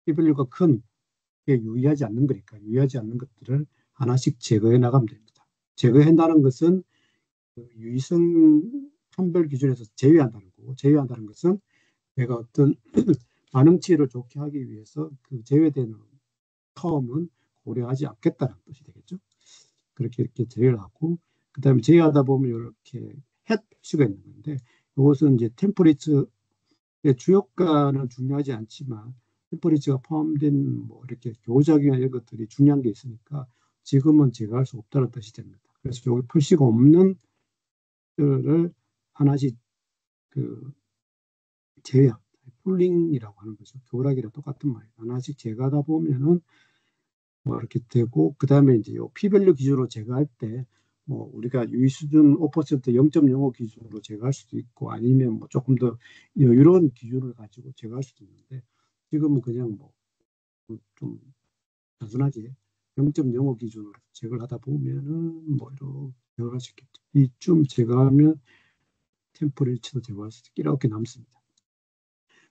A: p-밸류가 큰 유의하지 않는 거니까 유의하지 않는 것들을 하나씩 제거해 나가면 됩니다. 제거한다는 것은 그 유의성 판별 기준에서 제외한다는 거고, 제외한다는 것은 내가 어떤 반응치를 좋게 하기 위해서 그 제외되는 터음은 고려하지 않겠다는 뜻이 되겠죠. 그렇게 이렇게 제외를 하고, 그 다음에 제외하다 보면 이렇게 햇 표시가 있는 건데, 이것은 이제 템퍼리처의 주요가는 중요하지 않지만, 템퍼리처가 포함된 뭐 이렇게 교작이나 이런 것들이 중요한 게 있으니까 지금은 제거할 수 없다는 뜻이 됩니다. 그래서 여기 표시가 없는 를 하나씩 그 제외합니다. 폴링이라고 하는 거죠. 교락이랑 똑같은 말이에요. 하나씩 제거하다 보면은 뭐 이렇게 되고, 그 다음에 이제 요 p-밸류 기준으로 제거할 때 뭐 우리가 유의 수준 5% 0.05 기준으로 제거할 수도 있고, 아니면 뭐 조금 더 여유로운 기준을 가지고 제거할 수도 있는데, 지금은 그냥 뭐 좀 단순하게 0.05 기준으로 제거를 하다 보면은 뭐 이렇게 제거할 수 있겠죠. 이쯤 제거하면 템퍼레이처도 제거할 수 있게 이렇게 남습니다.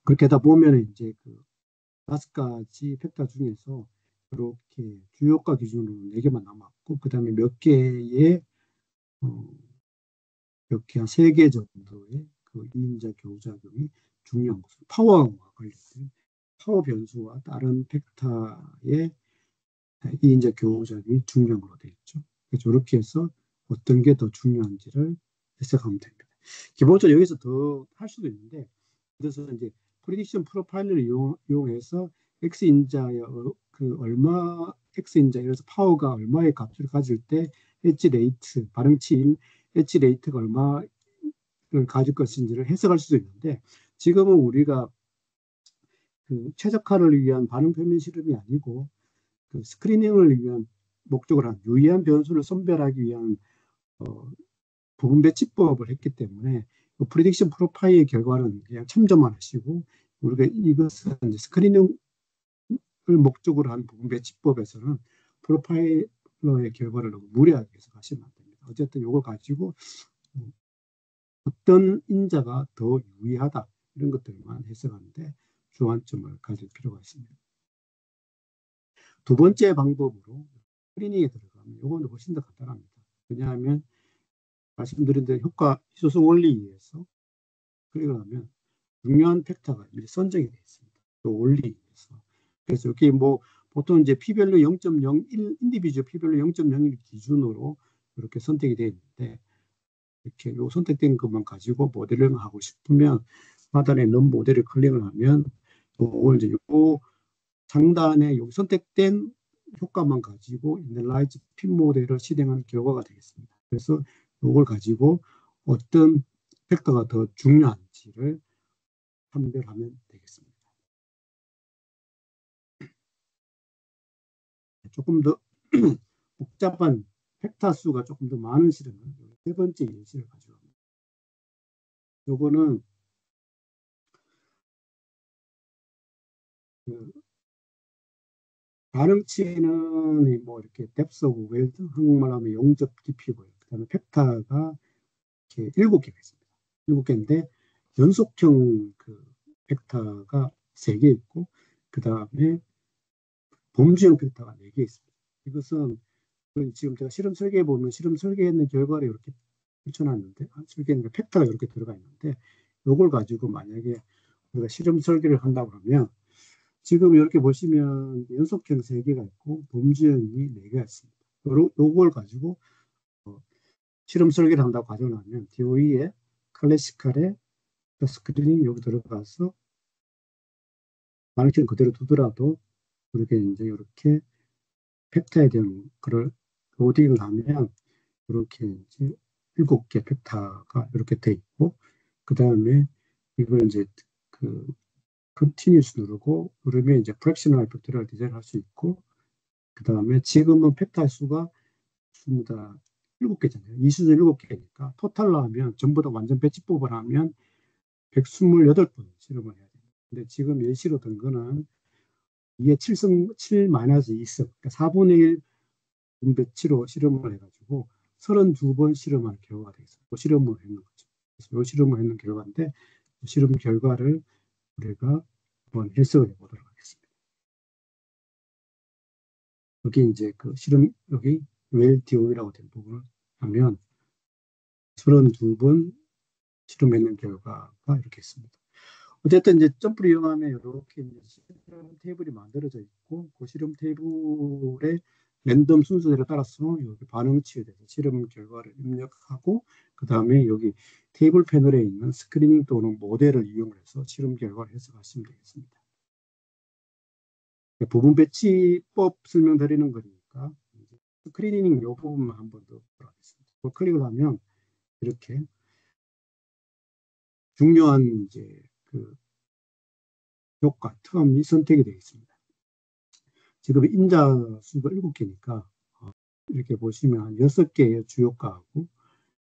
A: 그렇게 하다 보면 이제 그 5가지 팩터 중에서 이렇게 주요가 기준으로 4개만 남았고, 그 다음에 몇 개의 이렇게 한 3개 정도의 그 2인자 교작용이 중요한 것은 파워와 관련된 파워 변수와 다른 팩터의 2인자 교작용이 중요한 걸로 되어 있죠. 그래서 이렇게 해서 어떤 게 더 중요한지를 해석하면 됩니다. 기본적으로 여기서 더 할 수도 있는데, 그래서 이제 프리딕션 프로파일러를 이용해서 X인자의 그 얼마 X인자, 그래서 파워가 얼마의 값을 가질 때 엣지 레이트, 반응치인 엣지 레이트가 얼마를 가질 것인지를 해석할 수도 있는데, 지금은 우리가 그 최적화를 위한 반응 표면 실험이 아니고 그 스크리닝을 위한 목적을 한 유의한 변수를 선별하기 위한 부분 배치법을 했기 때문에 그 프리딕션 프로파일의 결과는 그냥 참조만 하시고, 우리가 이것은 이제 스크리닝을 목적으로 한 부분 배치법에서는 프로파일러의 결과를 너무 무리하게 해석하시면 안 됩니다. 어쨌든 이걸 가지고 어떤 인자가 더 유의하다 이런 것들만 해석하는데 주안점을 가질 필요가 있습니다. 두 번째 방법으로 스크리닝에 들어가면 이거는 훨씬 더 간단합니다. 왜냐하면 말씀드린 대로 효과 희소성 원리에 의해서 그러면 중요한 팩터가 미리 선정이 되어 있습니다. 그 원리에 의해서. 그래서 여기 뭐 보통 이제 p-밸류 0.01 인디비주얼 p-밸류 0.01 기준으로 이렇게 선택이 되어 있는데, 이렇게 요 선택된 것만 가지고 모델링 하고 싶으면 하단에 넌 모델을 클릭을 하면 이제 요 상단에 여기 선택된 효과만 가지고 애널라이즈 핏 모델을 실행한 결과가 되겠습니다. 그래서 이걸 가지고 어떤 팩터가 더 중요한지를 판별하면 되겠습니다. 조금 더 복잡한 팩터 수가 조금 더 많은 실험은 세 번째 예시를 가져갑니다. 요거는 그 반응치는 뭐 이렇게 depth of weld, 한국말로 하면 용접 깊이고요. 그다음에 팩터가 이렇게 7개가 있습니다. 7개인데 연속형 그 팩터가 3개 있고 그다음에 범주형 팩터가 4개 있습니다. 이것은 지금 제가 실험 설계에 보면 실험 설계했는 결과를 이렇게 붙여놨는데 설계는 팩터가 이렇게 들어가 있는데 이걸 가지고 만약에 우리가 실험 설계를 한다고 하면 지금 이렇게 보시면 연속형 3개가 있고 범주형이 4개가 있습니다. 요걸 가지고 실험 설계를 한다고 가정하면 DOE의 클래시컬의 스크린이 여기 들어가서 반응치는 그대로 두더라도 이렇게 이제 이렇게 팩터에 대한 그걸 로딩을 하면 이렇게 이제 7개 팩터가 이렇게 돼 있고 그 다음에 이걸 이제 그 컨티뉴스 누르면 이제 프랙셔널 팩터를 디자인할 수 있고 그 다음에 지금은 팩터 수가 전부 다 7개잖아요. 이수준 7개니까 토탈로 하면 전부 다 완전 배치법을 하면 128번 실험을 해야 돼요. 근데 지금 예시로 든 거는 2의 7-2승, 그러니까 4분의 1 분배치로 실험을 해가지고 32번 실험한 결과가 되겠어요. 그 실험을 했는 거죠. 그래서 이 실험을 했는 결과인데 실험 결과를 우리가 한번 해석을 해보도록 하겠습니다. 여기 이제 그 실험 여기 웰DOE라고 된 부분을 하면 32번 실험했는 결과가 이렇게 있습니다. 어쨌든 이제 점프를 이용하면 이렇게 이제 실험 테이블이 만들어져 있고 그 실험 테이블의 랜덤 순서대로 따라서 여기 반응치에 대해서 실험 결과를 입력하고 그 다음에 여기 테이블 패널에 있는 스크리닝 또는 모델을 이용해서 실험 결과를 해석하시면 되겠습니다. 부분 배치법 설명드리는 거니까 스크리닝 이 부분만 한번 더 보겠습니다. 클릭을 하면 이렇게 중요한 이제 그 효과, 텀이 선택이 되어 있습니다. 지금 인자 수가 7개니까 이렇게 보시면 한 6개의 주효과하고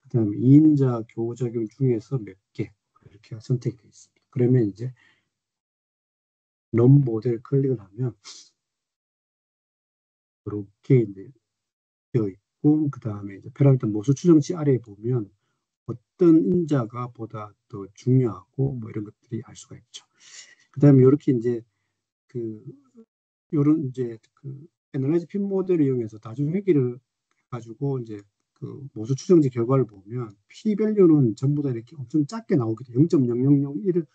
A: 그 다음에 2인자 교작용 중에서 몇 개 이렇게 선택이 되어 있습니다. 그러면 이제 런 모델 클릭을 하면 이렇게 이제 되어 있고 그 다음에 이제 패러미터 모수 추정치 아래에 보면 어떤 인자가 보다 더 중요하고 뭐 이런 것들이 알 수가 있죠. 그 다음에 이렇게 이제 그 요런 이제 그 애널라이즈 핀 모델을 이용해서 다중 회귀를 가지고 이제 그 모수 추정지 결과를 보면 p 밸류는 전부 다 이렇게 엄청 작게 나오기 때문에 0.0001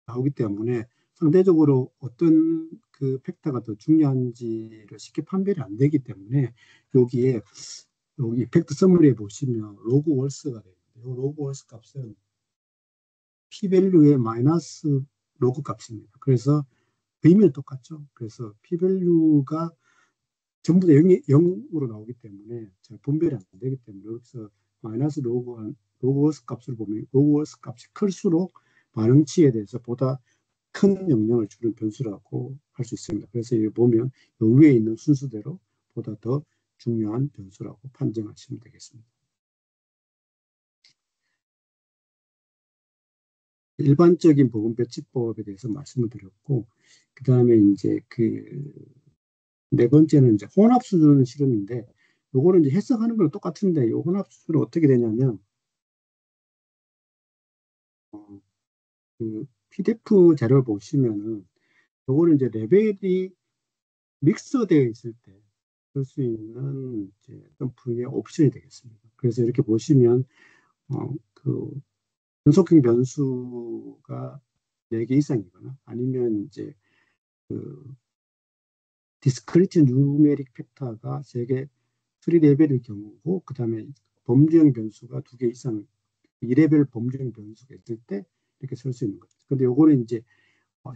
A: 나오기 때문에 상대적으로 어떤 그 팩터가 더 중요한지를 쉽게 판별이 안 되기 때문에 여기에 여기 이펙트 서머리에 보시면 로그 월스가 되는데 이 로그 월스 값은 p 밸류의 마이너스 로그 값입니다. 그래서 의미는 똑같죠. 그래서 p 밸류가 전부 다 0으로 나오기 때문에 잘 분별이 안 되기 때문에 여기서 마이너스 로그워스 값을 보면 로그워스 값이 클수록 반응치에 대해서 보다 큰 영향을 주는 변수라고 할 수 있습니다. 그래서 여기 보면 이 위에 있는 순서대로 보다 더 중요한 변수라고 판정하시면 되겠습니다. 일반적인 보건 배치법에 대해서 말씀을 드렸고, 그 다음에 이제 그 네 번째는 이제 혼합 수준 실험인데, 요거는 이제 해석하는 거랑 똑같은데, 요 혼합 수준은 어떻게 되냐면, 그 PDF 자료를 보시면은, 요거는 이제 레벨이 믹스되어 있을 때, 쓸 수 있는 이제 점프의 옵션이 되겠습니다. 그래서 이렇게 보시면, 그 분속형 변수가 4개 이상이거나, 아니면 이제 그 디스크리트 누메릭 팩터가 3개, 3레벨일 경우고, 그 다음에 범주형 변수가 2개 이상, 2레벨 범주형 변수가 있을 때 이렇게 쓸 수 있는 거죠. 근데 요거는 이제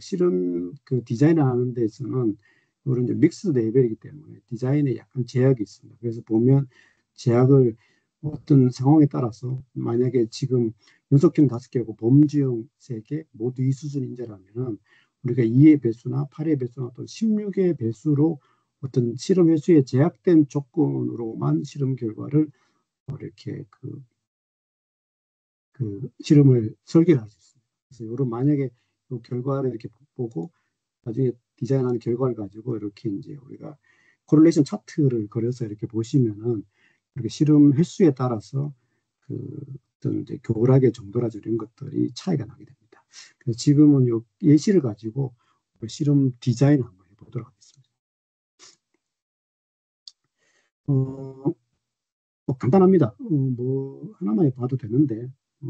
A: 실험 그 디자인하는 데서는 이런 이제 믹스드 레벨이기 때문에 디자인에 약간 제약이 있습니다. 그래서 보면 제약을 어떤 상황에 따라서 만약에 지금 연속형 5개고 범주형 3개 모두 이 수준 인재라면은 우리가 2의 배수나 8의 배수나 또 16의 배수로 어떤 실험 횟수에 제약된 조건으로만 실험 결과를 이렇게 그 실험을 설계를 할 수 있습니다. 그래서 이런 만약에 이 결과를 이렇게 보고 나중에 디자인하는 결과를 가지고 이렇게 이제 우리가 코릴레이션 차트를 그려서 이렇게 보시면은 이렇게 실험 횟수에 따라서 그 어떤 이제 교락의 정도라든지 이런 것들이 차이가 나게 됩니다. 그래서 지금은 요 예시를 가지고 실험 디자인을 한번 해보도록 하겠습니다. 뭐 간단합니다. 뭐 하나만 봐도 되는데 어,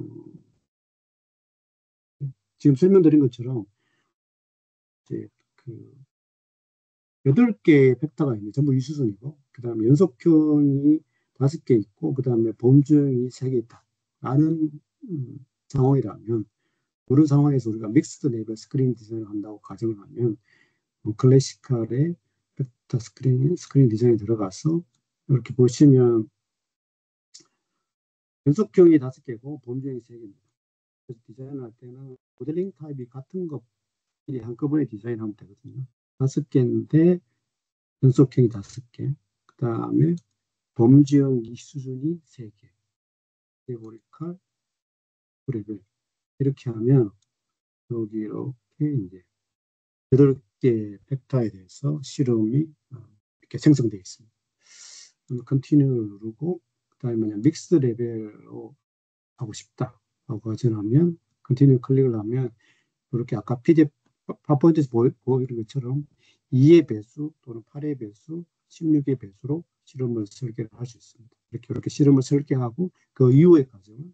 A: 지금 설명드린 것처럼 이제 그 8개의 벡터가 있는데 전부 이수순이고 그다음에 연속형이 5개 있고 그다음에 범주형이 3개 있다 라는 상황이라면 그런 상황에서 우리가 믹스드 레벨 스크린 디자인을 한다고 가정을 하면 클래시컬의 벡터 스크린 디자인에 들어가서 이렇게 보시면 연속형이 5개고 범주형이 3개입니다. 그래서 디자인할 때는 모델링 타입이 같은 것끼리 한꺼번에 디자인하면 되거든요. 5개인데 연속형이 5개, 그 다음에 범주형 이 수준이 3개, 케이블컬, 브레벨 이렇게 하면 여기 이렇게 이제 8개 벡터에 대해서 실험이 이렇게 생성되어 있습니다. 컨티뉴를 누르고 그다음에 만약 믹스 레벨로 하고 싶다 하고 가정하면 컨티뉴 클릭을 하면 이렇게 아까 PDF 파워포인트에서 보이는 것처럼 2의 배수 또는 8의 배수, 16의 배수로 실험을 설계를 할 수 있습니다. 이렇게 실험을 설계하고 그 이후의 과정은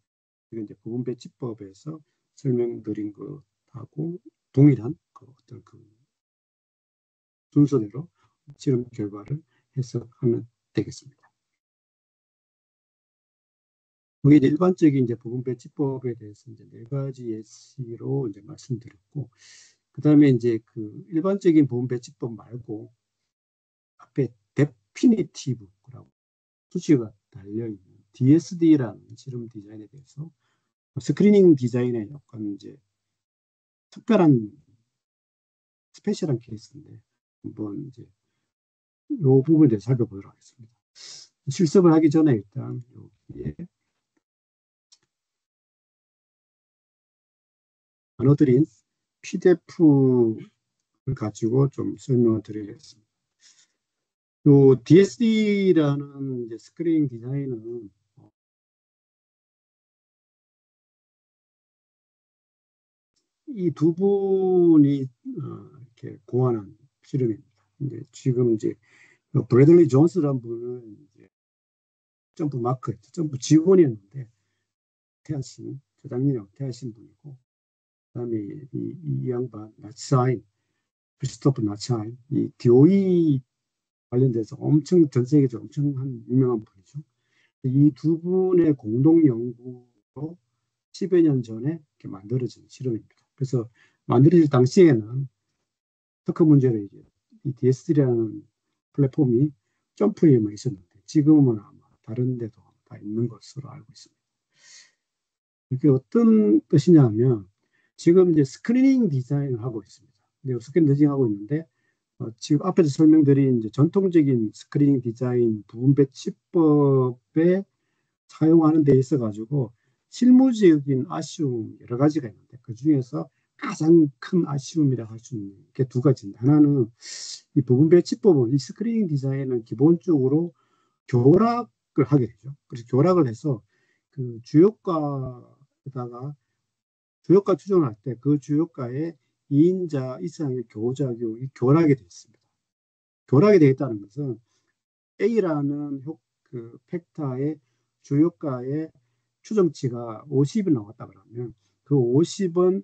A: 이제 부분 배치법에서 설명드린 것하고 동일한 어떤 그 순서대로 실험 결과를 해석하면 되겠습니다. 여기 이제 일반적인 이제 부분 배치법에 대해서 이제 4가지 예시로 이제 말씀드렸고, 그 다음에 이제 그 일반적인 부분 배치법 말고 앞에 데피니티브라고 수식어가 달려있는 DSD라는 실험 디자인에 대해서 스크리닝 디자인의 약간 이제 특별한 스페셜한 케이스인데 한번 이제 이 부분에 대해서 살펴보도록 하겠습니다. 실습을 하기 전에 일단 여기에 나눠드린 PDF를 가지고 좀 설명을 드리겠습니다. 요 DSD라는 이제 스크린 디자인은 이 두 분이 이렇게 고안한 실험입니다. 이제 지금 이제 브래들리 존스라는 분은 이제 점프 마크, 점프 직원이었는데 퇴하신 저장인형 퇴하신 분이고, 그다음에 이 양반 나츠하임, 크리스토프 나츠하임, 이 DOE 관련돼서 엄청 전 세계적으로 엄청 유명한 분이죠. 이 두 분의 공동 연구로 10여 년 전에 이렇게 만들어진 실험입니다. 그래서 만들어질 당시에는 특허 문제로 이제 이 DSD라는 플랫폼이 점프에만 있었는데 지금은 아마 다른 데도 다 있는 것으로 알고 있습니다. 이게 어떤 뜻이냐면 지금 이제 스크리닝 디자인을 하고 있습니다. 스크린 디자인 하고 있는데 지금 앞에서 설명드린 이제 전통적인 스크리닝 디자인 부분 배치법에 사용하는 데 있어 가지고 실무적인 아쉬움 여러 가지가 있는데 그 중에서 가장 큰 아쉬움이라고 할 수 있는 게 2가지입니다. 하나는 이 부분 배치법은 이 스크리닝 디자인은 기본적으로 교락을 하게 되죠. 그래서 교락을 해서 그 주요가에다가 주요가 추정할 때 그 주요가의 2인자 이상의 교작용이 교락이 되어 있습니다. 교락이 되어 있다는 것은 A라는 그 팩터의 주요가의 추정치가 50이 나왔다 그러면 그 50은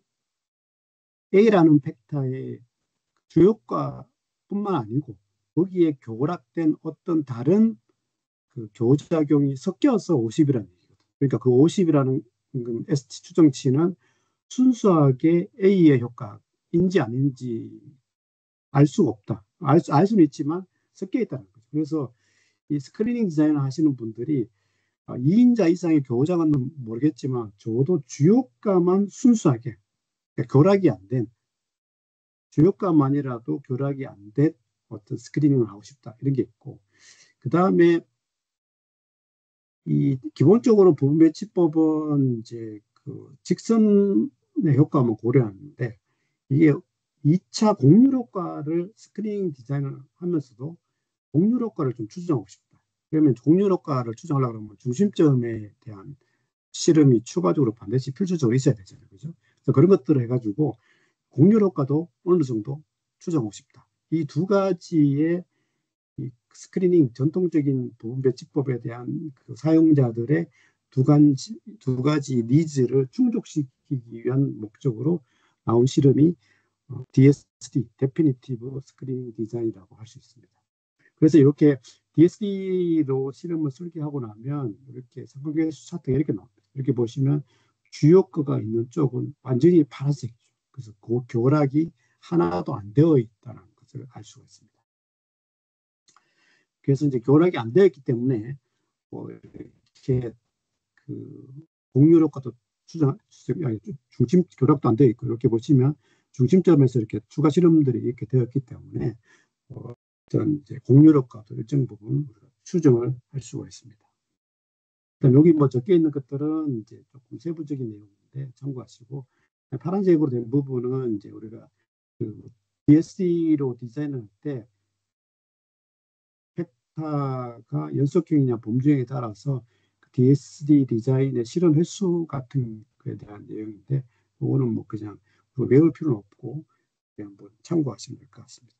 A: A라는 팩터의 주요가뿐만 아니고 거기에 교락된 어떤 다른 그 교작용이 섞여서 50이라는 얘기거든요. 그러니까 그 50이라는 ST 추정치는 순수하게 A의 효과, 인지 아닌지 알 수가 없다. 알 수는 있지만 섞여 있다는 거죠. 그래서 이 스크리닝 디자인을 하시는 분들이 2인자 이상의 교장은 모르겠지만 적어도 주요가만 순수하게, 그러니까 교락이 안 된, 주요가만이라도 교락이 안 된 어떤 스크리닝을 하고 싶다. 이런 게 있고, 그 다음에 이 기본적으로 부분 배치법은 이제 그 직선의 효과만 고려하는데, 이게 2차 곡률 효과를 스크리닝 디자인을 하면서도 곡률 효과를 좀 추정하고 싶다. 그러면 곡률 효과를 추정하려고 하면 중심점에 대한 실험이 추가적으로 반드시 필수적으로 있어야 되잖아요. 그죠? 그래서 그런 것들을 해가지고 곡률 효과도 어느 정도 추정하고 싶다. 이 두 가지의 이 스크리닝 전통적인 부분 배치법에 대한 그 사용자들의 두 가지 니즈를 충족시키기 위한 목적으로 나온 실험이 DSD, Definitive Screening Design이라고 할 수 있습니다. 그래서 이렇게 DSD로 실험을 설계하고 나면 이렇게 삼각계수 차트가 이렇게 나옵니다. 이렇게 보시면 주요거가 있는 쪽은 완전히 파란색이죠. 그래서 그 교락이 하나도 안 되어 있다는 것을 알 수가 있습니다. 그래서 이제 교락이 안 되어 있기 때문에 이렇게 그 공유 효과도 중심 교락도 안 되어 있고 이렇게 보시면 중심점에서 이렇게 추가 실험들이 이렇게 되었기 때문에 어떤 이제 공유 효과도 일정 부분 우리가 추정을 할 수가 있습니다. 그다음 여기 뭐 적혀 있는 것들은 이제 조금 세부적인 내용인데 참고하시고 파란색으로 된 부분은 이제 우리가 그 DSD로 디자인할 때 벡터가 연속형이냐 범주형에 따라서 그 DSD 디자인의 실험 횟수 같은 거에 대한 내용인데 이거는 뭐 그냥 외울 필요는 없고 그냥 한번 참고하시면 될 것 같습니다.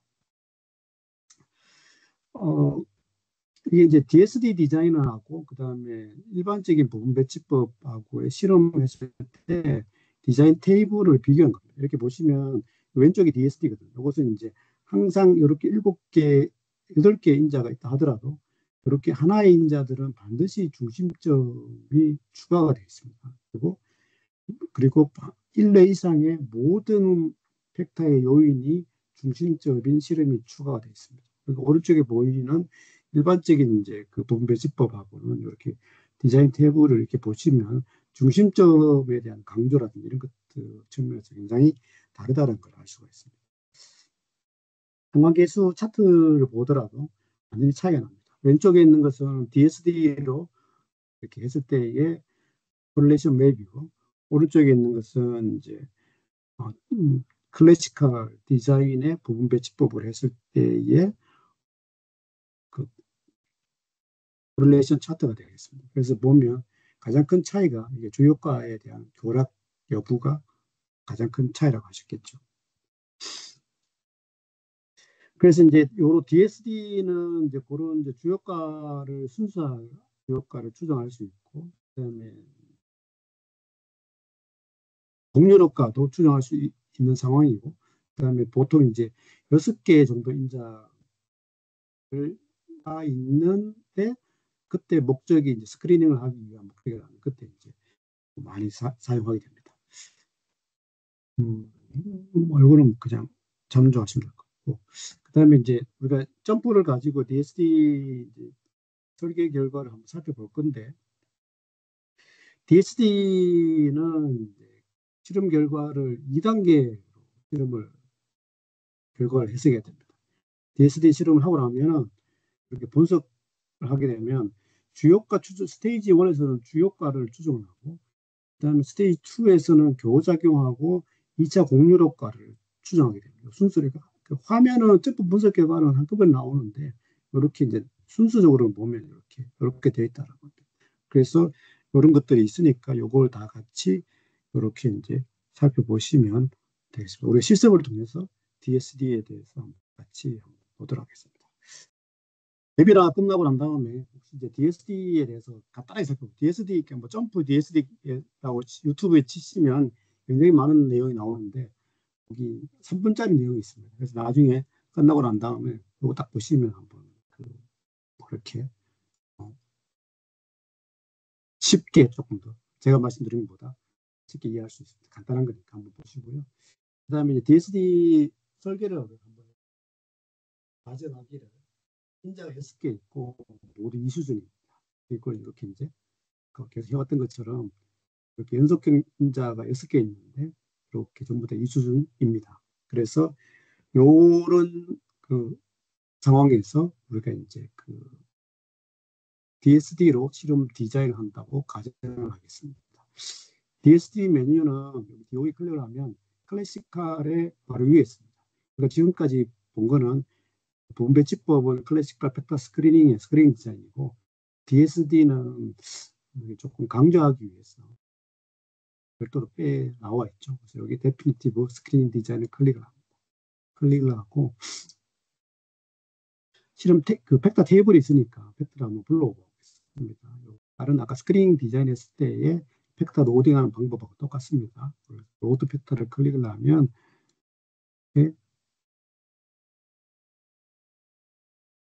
A: 이게 이제 DSD 디자이너하고 그다음에 일반적인 부분 배치법하고의 실험을 했을 때 디자인 테이블을 비교한 겁니다. 이렇게 보시면 왼쪽이 DSD거든요. 이것은 이제 항상 이렇게 7개, 8개 인자가 있다 하더라도 이렇게 하나의 인자들은 반드시 중심점이 추가가 되어 있습니다. 그리고 1회 이상의 모든 벡터의 요인이 중심점인 실험이 추가가 되어 있습니다. 그리고 오른쪽에 보이는 일반적인 이제 그 분배지법하고는 이렇게 디자인 테이블을 이렇게 보시면 중심점에 대한 강조라든지 이런 것들 측면에서 굉장히 다르다는 걸 알 수가 있습니다. 상관계수 차트를 보더라도 완전히 차이가 납니다. 왼쪽에 있는 것은 DSD로 이렇게 했을 때의 코릴레이션 맵이고 오른쪽에 있는 것은 이제 클래시컬 디자인의 부분 배치법을 했을 때의 그 코릴레이션 차트가 되겠습니다. 그래서 보면 가장 큰 차이가 이게 주요가에 대한 교락 여부가 가장 큰 차이라고 하셨겠죠. 그래서 이제 요로 DSD는 이제 그런 이제 주요가를 순수한 주요가를 추정할 수 있고, 그다음에 동료효과도 추정할 수 있는 상황이고, 그다음에 보통 이제 6개 정도 인자가 있는데 그때 목적이 이제 스크리닝을 하기 위한 목적이라면 그때 이제 많이 사용하게 됩니다. 얼굴은 그냥 참조하시면 될 것 같고, 그다음에 이제 우리가 점프를 가지고 DSD 설계 결과를 한번 살펴볼 건데, DSD는 실험 결과를 2단계로 실험을 결과를 해석해야 됩니다. DSD 실험을 하고 나면 이렇게 분석을 하게 되면 주요가 추정 스테이지 1에서는 주요가를 추정을 하고 그다음에 스테이지 2에서는 교작용하고 2차 곡률 효과를 추정하게 됩니다. 순서가 그 화면은 점프 분석 결과는 한꺼번에 나오는데 이렇게 이제 순서적으로 보면 이렇게 되어 있다는 겁니다. 그래서 이런 것들이 있으니까 이걸 다 같이 이렇게 이제 살펴보시면 되겠습니다. 우리 실습을 통해서 DSD에 대해서 같이 보도록 하겠습니다. 웹이라 끝나고 난 다음에 혹시 이제 DSD에 대해서 간단하게 살펴보고 DSD 뭐 점프 DSD라고 유튜브에 치시면 굉장히 많은 내용이 나오는데 여기 3분짜리 내용이 있습니다. 그래서 나중에 끝나고 난 다음에 이거 딱 보시면 한번 그렇게 쉽게 조금 더 제가 말씀드린 것보다 쉽게 이해할 수 있습니다. 간단한 거니까 한번 보시고요. 그다음에 이제 DSD 설계를 한번 가정하기를 인자가 6개 있고 모두 이 수준입니다. 그리고 이렇게 이제 계속 해왔던 것처럼 이렇게 연속형 인자가 6개 있는데 이렇게 전부 다 이 수준입니다. 그래서 요런 그 상황에서 우리가 이제 그 DSD로 실험 디자인을 한다고 가정을 하겠습니다. DSD 메뉴는 DOE 클릭을 하면 클래시칼의 바로 위에 있습니다. 그러니까 지금까지 본 거는 분배치법은 클래시칼 팩터 스크리닝의 스크리닝 디자인이고 DSD는 조금 강조하기 위해서 별도로 빼 나와 있죠. 그래서 여기 데피니티브 스크리닝 디자인을 클릭을 합니다. 클릭을 하고 실험 그 팩터 테이블이 있으니까 팩터를 한번 불러보겠습니다. 다른 아까 스크리닝 디자인 했을 때의 팩터 로딩하는 방법하고 똑같습니다. 로드 팩터를 클릭을 하면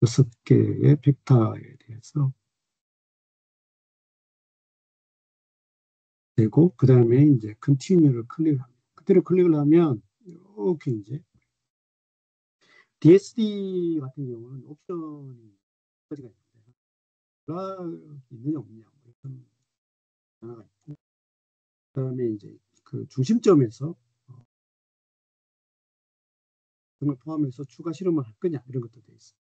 A: 6개의 팩터에 대해서 되고 그 다음에 이제 컨티뉴를 클릭을 합니다. 그때를 클릭을 하면 이렇게 이제 DSD 같은 경우는 옵션이 가지가 있는데 드락이 있느냐 없느냐 뭐 이런 하나가 있고 그 다음에 이제 그 중심점에서 등을 포함해서 추가 실험을 할 거냐 이런 것도 돼 있어요.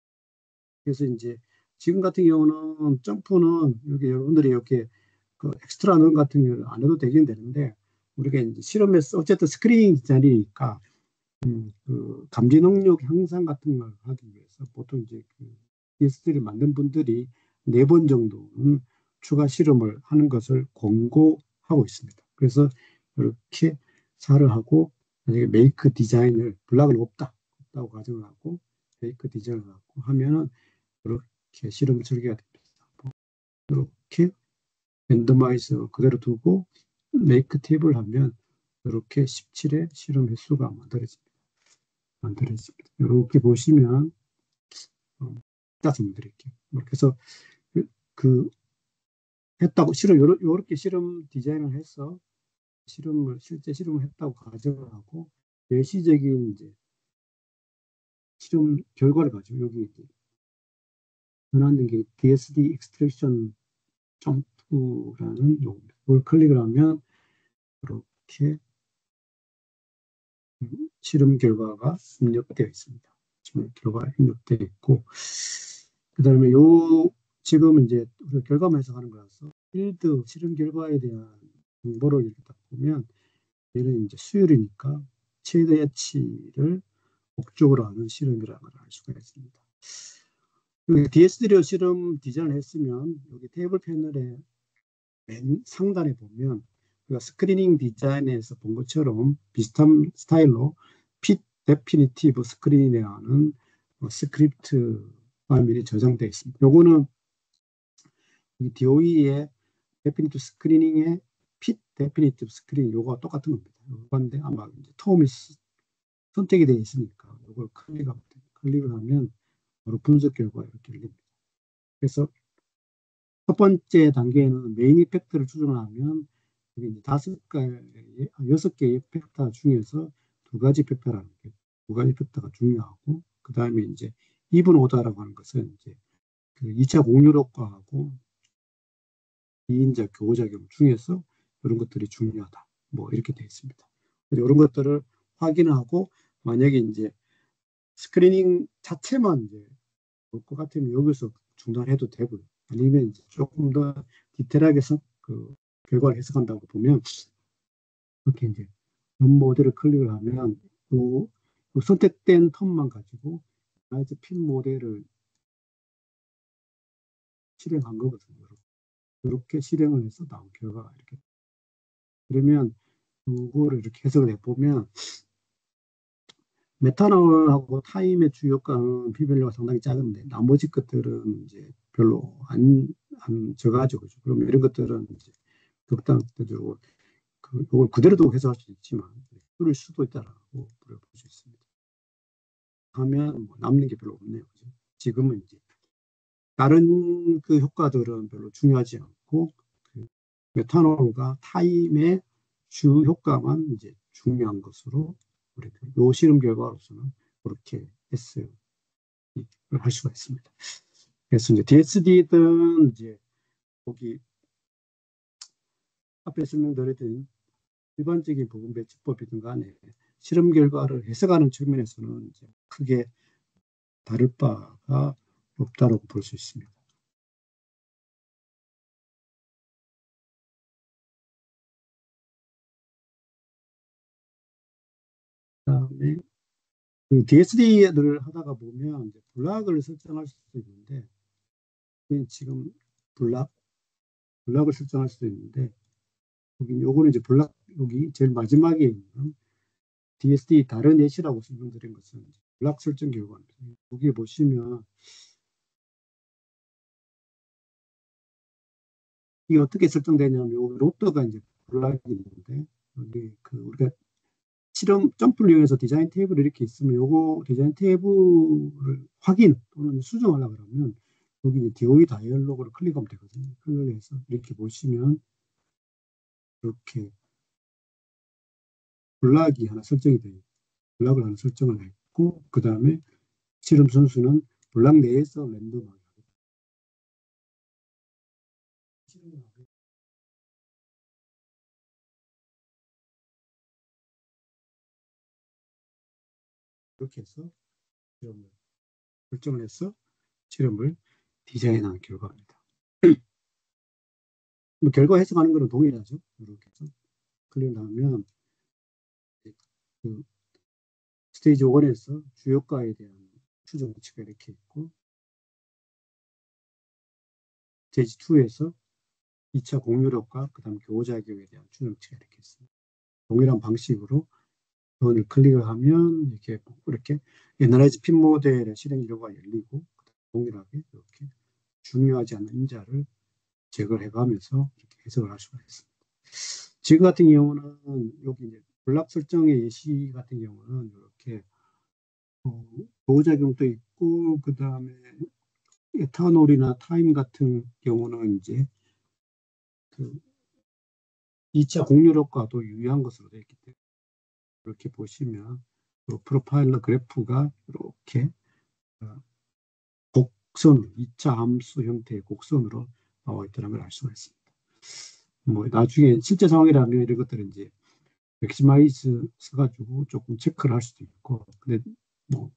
A: 그래서 이제 지금 같은 경우는 점프는 여기 여러분들이 이렇게 그 엑스트라 넌 같은 경우는 안 해도 되긴 되는데 우리가 이제 실험에서 어쨌든 스크리닝 디자인이니까 그 감지 능력 향상 같은 걸 하기 위해서 보통 이제 그 DSD를 만든 분들이 4번 정도는 추가 실험을 하는 것을 권고하고 있습니다. 그래서 이렇게 사를 하고 만약에 메이크 디자인을 블락을 없다고 가정을 하고 메이크 디자인을 하고 하면은 이렇게 실험 설계가 됩니다. 이렇게 랜더마이저 그대로 두고 메이크 탭을 하면 이렇게 17의 실험 횟수가 만들어집니다. 이렇게 보시면 다시 드릴게요. 그래서 그 했다고 이렇게 실험 디자인을 해서 실제 실험을 했다고 가정을 하고 예시적인 이제 실험 결과를 가지고 여기 이제 변환된 게 DSD extraction 점프라는 용어입니다. 이걸 클릭을 하면 이렇게 실험 결과가 입력되어 있습니다. 실험 결과가 입력되어 있고 그 다음에 지금 이제 우리가 결과만 해석하는 거라서 필드 실험 결과에 대한 정보를 이렇게 딱 보면 얘는 이제 수율이니까 최대치를 목적으로 하는 실험이라는 걸 알 수가 있습니다. DSD로 실험 디자인을 했으면 여기 테이블 패널의 맨 상단에 보면 우리가 스크리닝 디자인에서 본 것처럼 비슷한 스타일로 핏 데피니티브 스크린이라는 스크립트 파일이 저장되어 있습니다. 요거는 DOE의 데피니티브 스크리닝의 핏 데피니티브 스크린 요거와 똑같은 겁니다. 요건데 아마 이제 텀이 선택이 되어 있으니까 요걸 클릭을 하면 바로 분석 결과가 이렇게 열립니다. 그래서 첫 번째 단계에는 메인 이펙트를 추정하면 이게 이제 6개의 팩터 중에서 2가지 팩터라는 게 2가지 팩터가 중요하고 그 다음에 이제 이븐 오더라고 하는 것은 이제 그 2차 공유 효과하고 2인자 교호작용 중에서 이런 것들이 중요하다. 뭐 이렇게 되어 있습니다. 이런 것들을 확인하고 만약에 이제 스크리닝 자체만 이제 볼 것 같으면 여기서 중단해도 되고요. 아니면 이제 조금 더 디테일하게 그 결과를 해석한다고 보면 이렇게 이제 연 모델을 클릭을 하면 그 선택된 텀만 가지고 라이트 핀 모델을 실행한 거거든요. 이렇게 실행을 해서 나온 결과가 이렇게. 그러면 이거를 이렇게 해석을 해보면 메탄올하고 타임의 주요가는 P-밸류가 상당히 작은데 나머지 것들은 이제 별로 안 적어가지고 그럼 이런 것들은 이제 극단적으로 이걸 그대로 두고 해석할 수 있지만 줄일 수도 있다라고 볼 수 있습니다. 하면 뭐 남는 게 별로 없네요. 그죠? 지금은 이제 다른 그 효과들은 별로 중요하지 않고 그 메탄올과 타임의 주 효과만 이제 중요한 것으로 요 실험 결과로서는 그렇게 했어요. 할 수가 있습니다. 그래서 이제 DSD든 이제 거기 앞에 설명드렸던 일반적인 부분 배치법이든 간에 실험 결과를 해석하는 측면에서는 이제 크게 다를 바가 없다고 볼 수 있습니다. 그다음에 그 DSD를 하다가 보면 이제 블락을 설정할 수도 있는데 지금 블락 블락을 설정할 수도 있는데 여기 요거는 이제 블락 여기 제일 마지막에 있는 DSD 다른 예시라고 설명드린 것은 블락 설정 결과입니다. 여기 보시면 이게 어떻게 설정되냐면 여기 로또가 이제 블락이 있는데 여기 그 우리가 실험 점프를 이용해서 디자인 테이블이 이렇게 있으면 요거 디자인 테이블을 확인 또는 수정하려고 그러면 여기 이제 DOE 다이얼로그를 클릭하면 되거든요. 클릭해서 이렇게 보시면 이렇게 블락이 하나 설정이 돼요. 블락을 하나 설정을 했고 그 다음에 실험 선수는 블락 내에서 랜덤하게 이렇게 해서 실험을 설정을 해서 실험을 디자인한 결과입니다. 뭐 결과 해석하는 거는 동일하죠. 이렇게 해서 클릭하면 그 스테이지 1에서 주요가에 대한 추정치가 이렇게 있고 스테이지 2에서 2차 공유력과 그 다음 교호자격에 대한 추정치가 이렇게 있습니다. 동일한 방식으로 번을 클릭을 하면 이렇게 에너라이즈 핀 모델의 실행 결과가 열리고 동일하게 이렇게 중요하지 않은 인자를 제거를 해가면서 이렇게 해석을 할 수가 있습니다. 지금 같은 경우는 여기 이제 블락 설정의 예시 같은 경우는 이렇게 보호작용도 있고 그 다음에 에탄올이나 타임 같은 경우는 이제 그 2차 공유력과도 유의한 것으로 되어 있기 때문에 이렇게 보시면 프로파일러 그래프가 이렇게 곡선 2차 함수 형태의 곡선으로 나와 있다는 걸 알 수가 있습니다. 뭐 나중에 실제 상황이라면 이런 것들은 이제 맥시마이즈 써가지고 조금 체크를 할 수도 있고 근데 뭐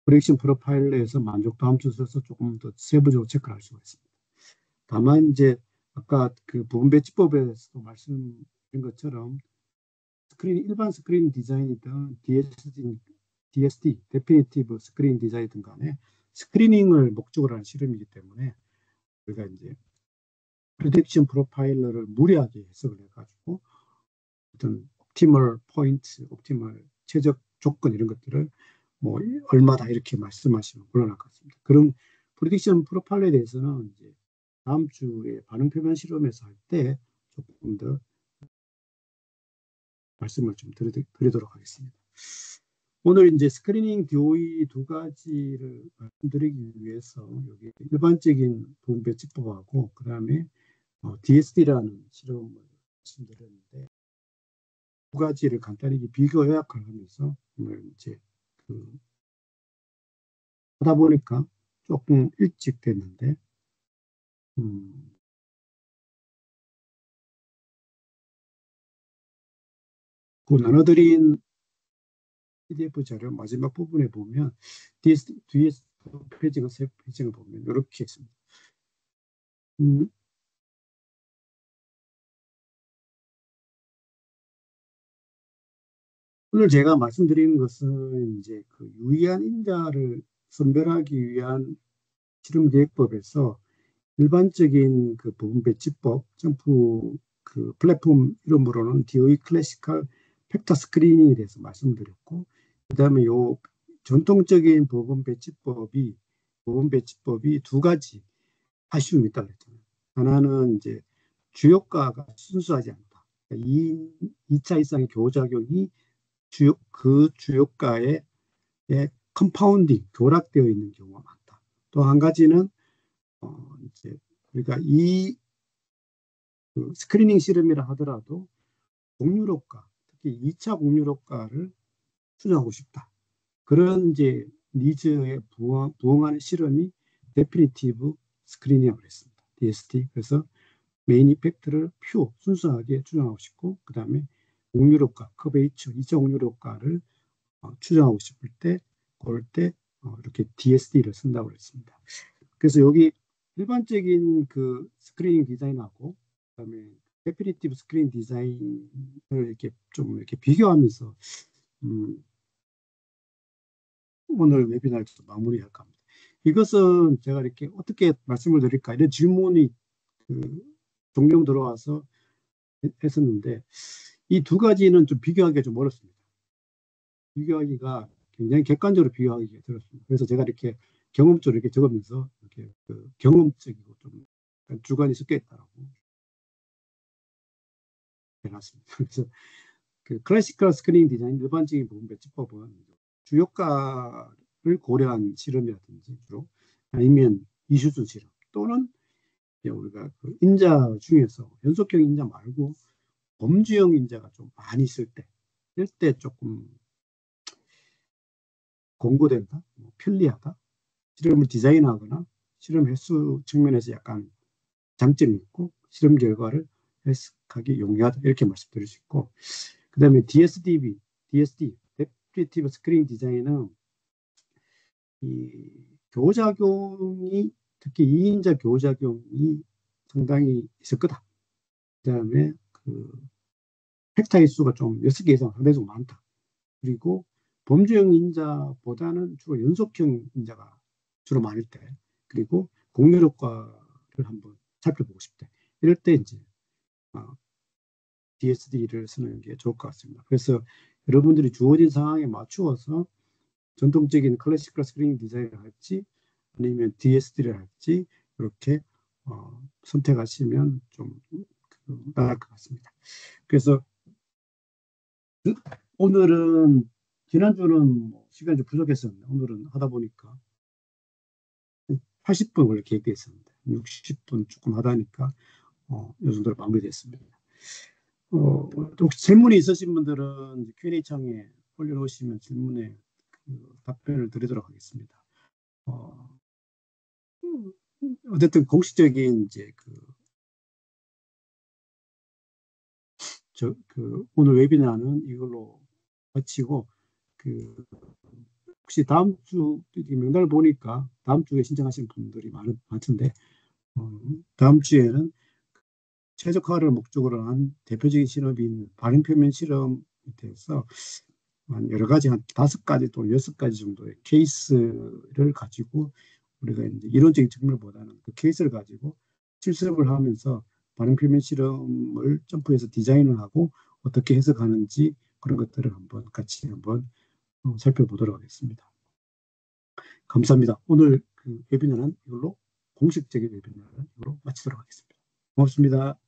A: 프로젝션 프로파일러에서 만족도 함수 써서 조금 더 세부적으로 체크를 할 수가 있습니다. 다만 이제 아까 그 부분 배치법에서도 말씀드린 것처럼 일반 스크린 디자인이든 DSD, 데피니티브 스크린 디자인이든 간에 스크리닝을 목적으로 하는 실험이기 때문에 우리가 이제 프로젝션 프로파일러를 무리하게 해석을 해가지고 어떤 옵티멀 포인트, 옵티멀 최적 조건 이런 것들을 뭐 얼마다 이렇게 말씀하시면 곤란할 것 같습니다. 그럼 프로젝션 프로파일러에 대해서는 이제 다음 주에 반응 표면 실험에서 할 때 조금 더 말씀을 좀 드리도록 하겠습니다. 오늘 이제 스크리닝 DOE 두 가지를 말씀드리기 위해서 여기 일반적인 부분 배치법하고 그 다음에 DSD라는 실험을 말씀드렸는데 두 가지를 간단히 비교 요약을 하면서 오늘 이제 하다 보니까 조금 일찍 됐는데 그 나눠드린 PDF 자료 마지막 부분에 보면 뒤에 페이지가 세 페이지를 보면 이렇게 있습니다. 오늘 제가 말씀드리는 것은 이제 그 유의한 인자를 선별하기 위한 실험 계획법에서 일반적인 그 부분 배치법 점프 그 플랫폼 이름으로는 DOE 클래시컬 팩터 스크린ing에 대해서 말씀드렸고 그다음에 요 전통적인 부분 배치법이 두 가지 아쉬움이 있다고 했잖아요. 하나는 이제 주요가가 순수하지 않다. 그러니까 2차 이상의 교작용이 그 주요가에 컴파운딩, 교락되어 있는 경우가 많다. 또 한 가지는 이제 우리가 그 스크리닝 실험이라 하더라도 공유력가, 특히 2차 공유력가를 추정하고 싶다. 그런 이제 니즈에 부응하는 실험이 데피니티브 스크리닝이라고 했습니다. DST. 그래서 메인 이펙트를 순수하게 추정하고 싶고, 그 다음에 옥률 효과, 커베이처, 2차 옥률 효과를 추정하고 싶을 때, 그럴 때 이렇게 DST를 쓴다고 했습니다. 그래서 여기 일반적인 그 스크리닝 디자인하고, 그다음에 데피니티브 스크린 디자인을 이렇게 좀 이렇게 비교하면서 음, 오늘 웨비나를 마무리할까 합니다. 이것은 제가 이렇게 어떻게 말씀을 드릴까 이런 질문이 그 종종 들어와서 했었는데 이 두 가지는 좀 비교하기가 좀 어렵습니다. 비교하기가 굉장히 객관적으로 비교하기가 어렵습니다. 그래서 제가 이렇게 경험적으로 이렇게 적으면서 이렇게 그 경험적이고 좀 주관이 섞여 있다라고 해놨습니다. 그래서 그 클래시컬 스크린 디자인 일반적인 부분 배치법은 주요가를 고려한 실험이라든지 주로 아니면 이슈순 실험 또는 우리가 그 인자 중에서 연속형 인자 말고 범주형 인자가 좀 많이 있을 때, 이럴 때 조금 권고된다, 편리하다, 실험을 디자인하거나 실험 횟수 측면에서 약간 장점이 있고 실험 결과를 해석하기 용이하다 이렇게 말씀드릴 수 있고, 그 다음에 DSD, Descriptive Screen Design은 이 교작용이 특히 2인자 교작용이 상당히 있을 거다. 그 다음에 그 팩타일 수가 좀 6개 이상 상당히 많다. 그리고 범주형 인자보다는 주로 연속형 인자가 주로 많을 때, 그리고 공률 효과를 한번 살펴보고 싶대. 이럴 때 이제 DSD를 쓰는 게 좋을 것 같습니다. 그래서 여러분들이 주어진 상황에 맞추어서 전통적인 클래시컬 스크린 디자인을 할지 아니면 DSD를 할지 이렇게 선택하시면 좀 나을 것 같습니다. 그래서 오늘은 지난주는 시간이 좀 부족했었는데 오늘은 하다 보니까 80분 원래 계획되어 있었는데 60분 조금 하다니까 이 정도로 마무리됐습니다. 혹시 질문이 있으신 분들은 Q&A 창에 올려놓으시면 질문에 답변을 드리도록 하겠습니다. 어쨌든 공식적인 이제 오늘 웨비나는 이걸로 마치고 혹시 다음 주 명단을 보니까 다음 주에 신청하신 분들이 많던데 다음 주에는 최적화를 목적으로 한 대표적인 실험인 반응표면 실험에 대해서 여러 가지 한 5가지 또는 6가지 정도의 케이스를 가지고 우리가 이제 이론적인 측면보다는 그 케이스를 가지고 실습을 하면서 반응표면 실험을 점프해서 디자인을 하고 어떻게 해석하는지 그런 것들을 같이 한번 살펴보도록 하겠습니다. 감사합니다. 오늘 그 웨비나는 이걸로 공식적인 웨비나는 이걸로 마치도록 하겠습니다. 고맙습니다.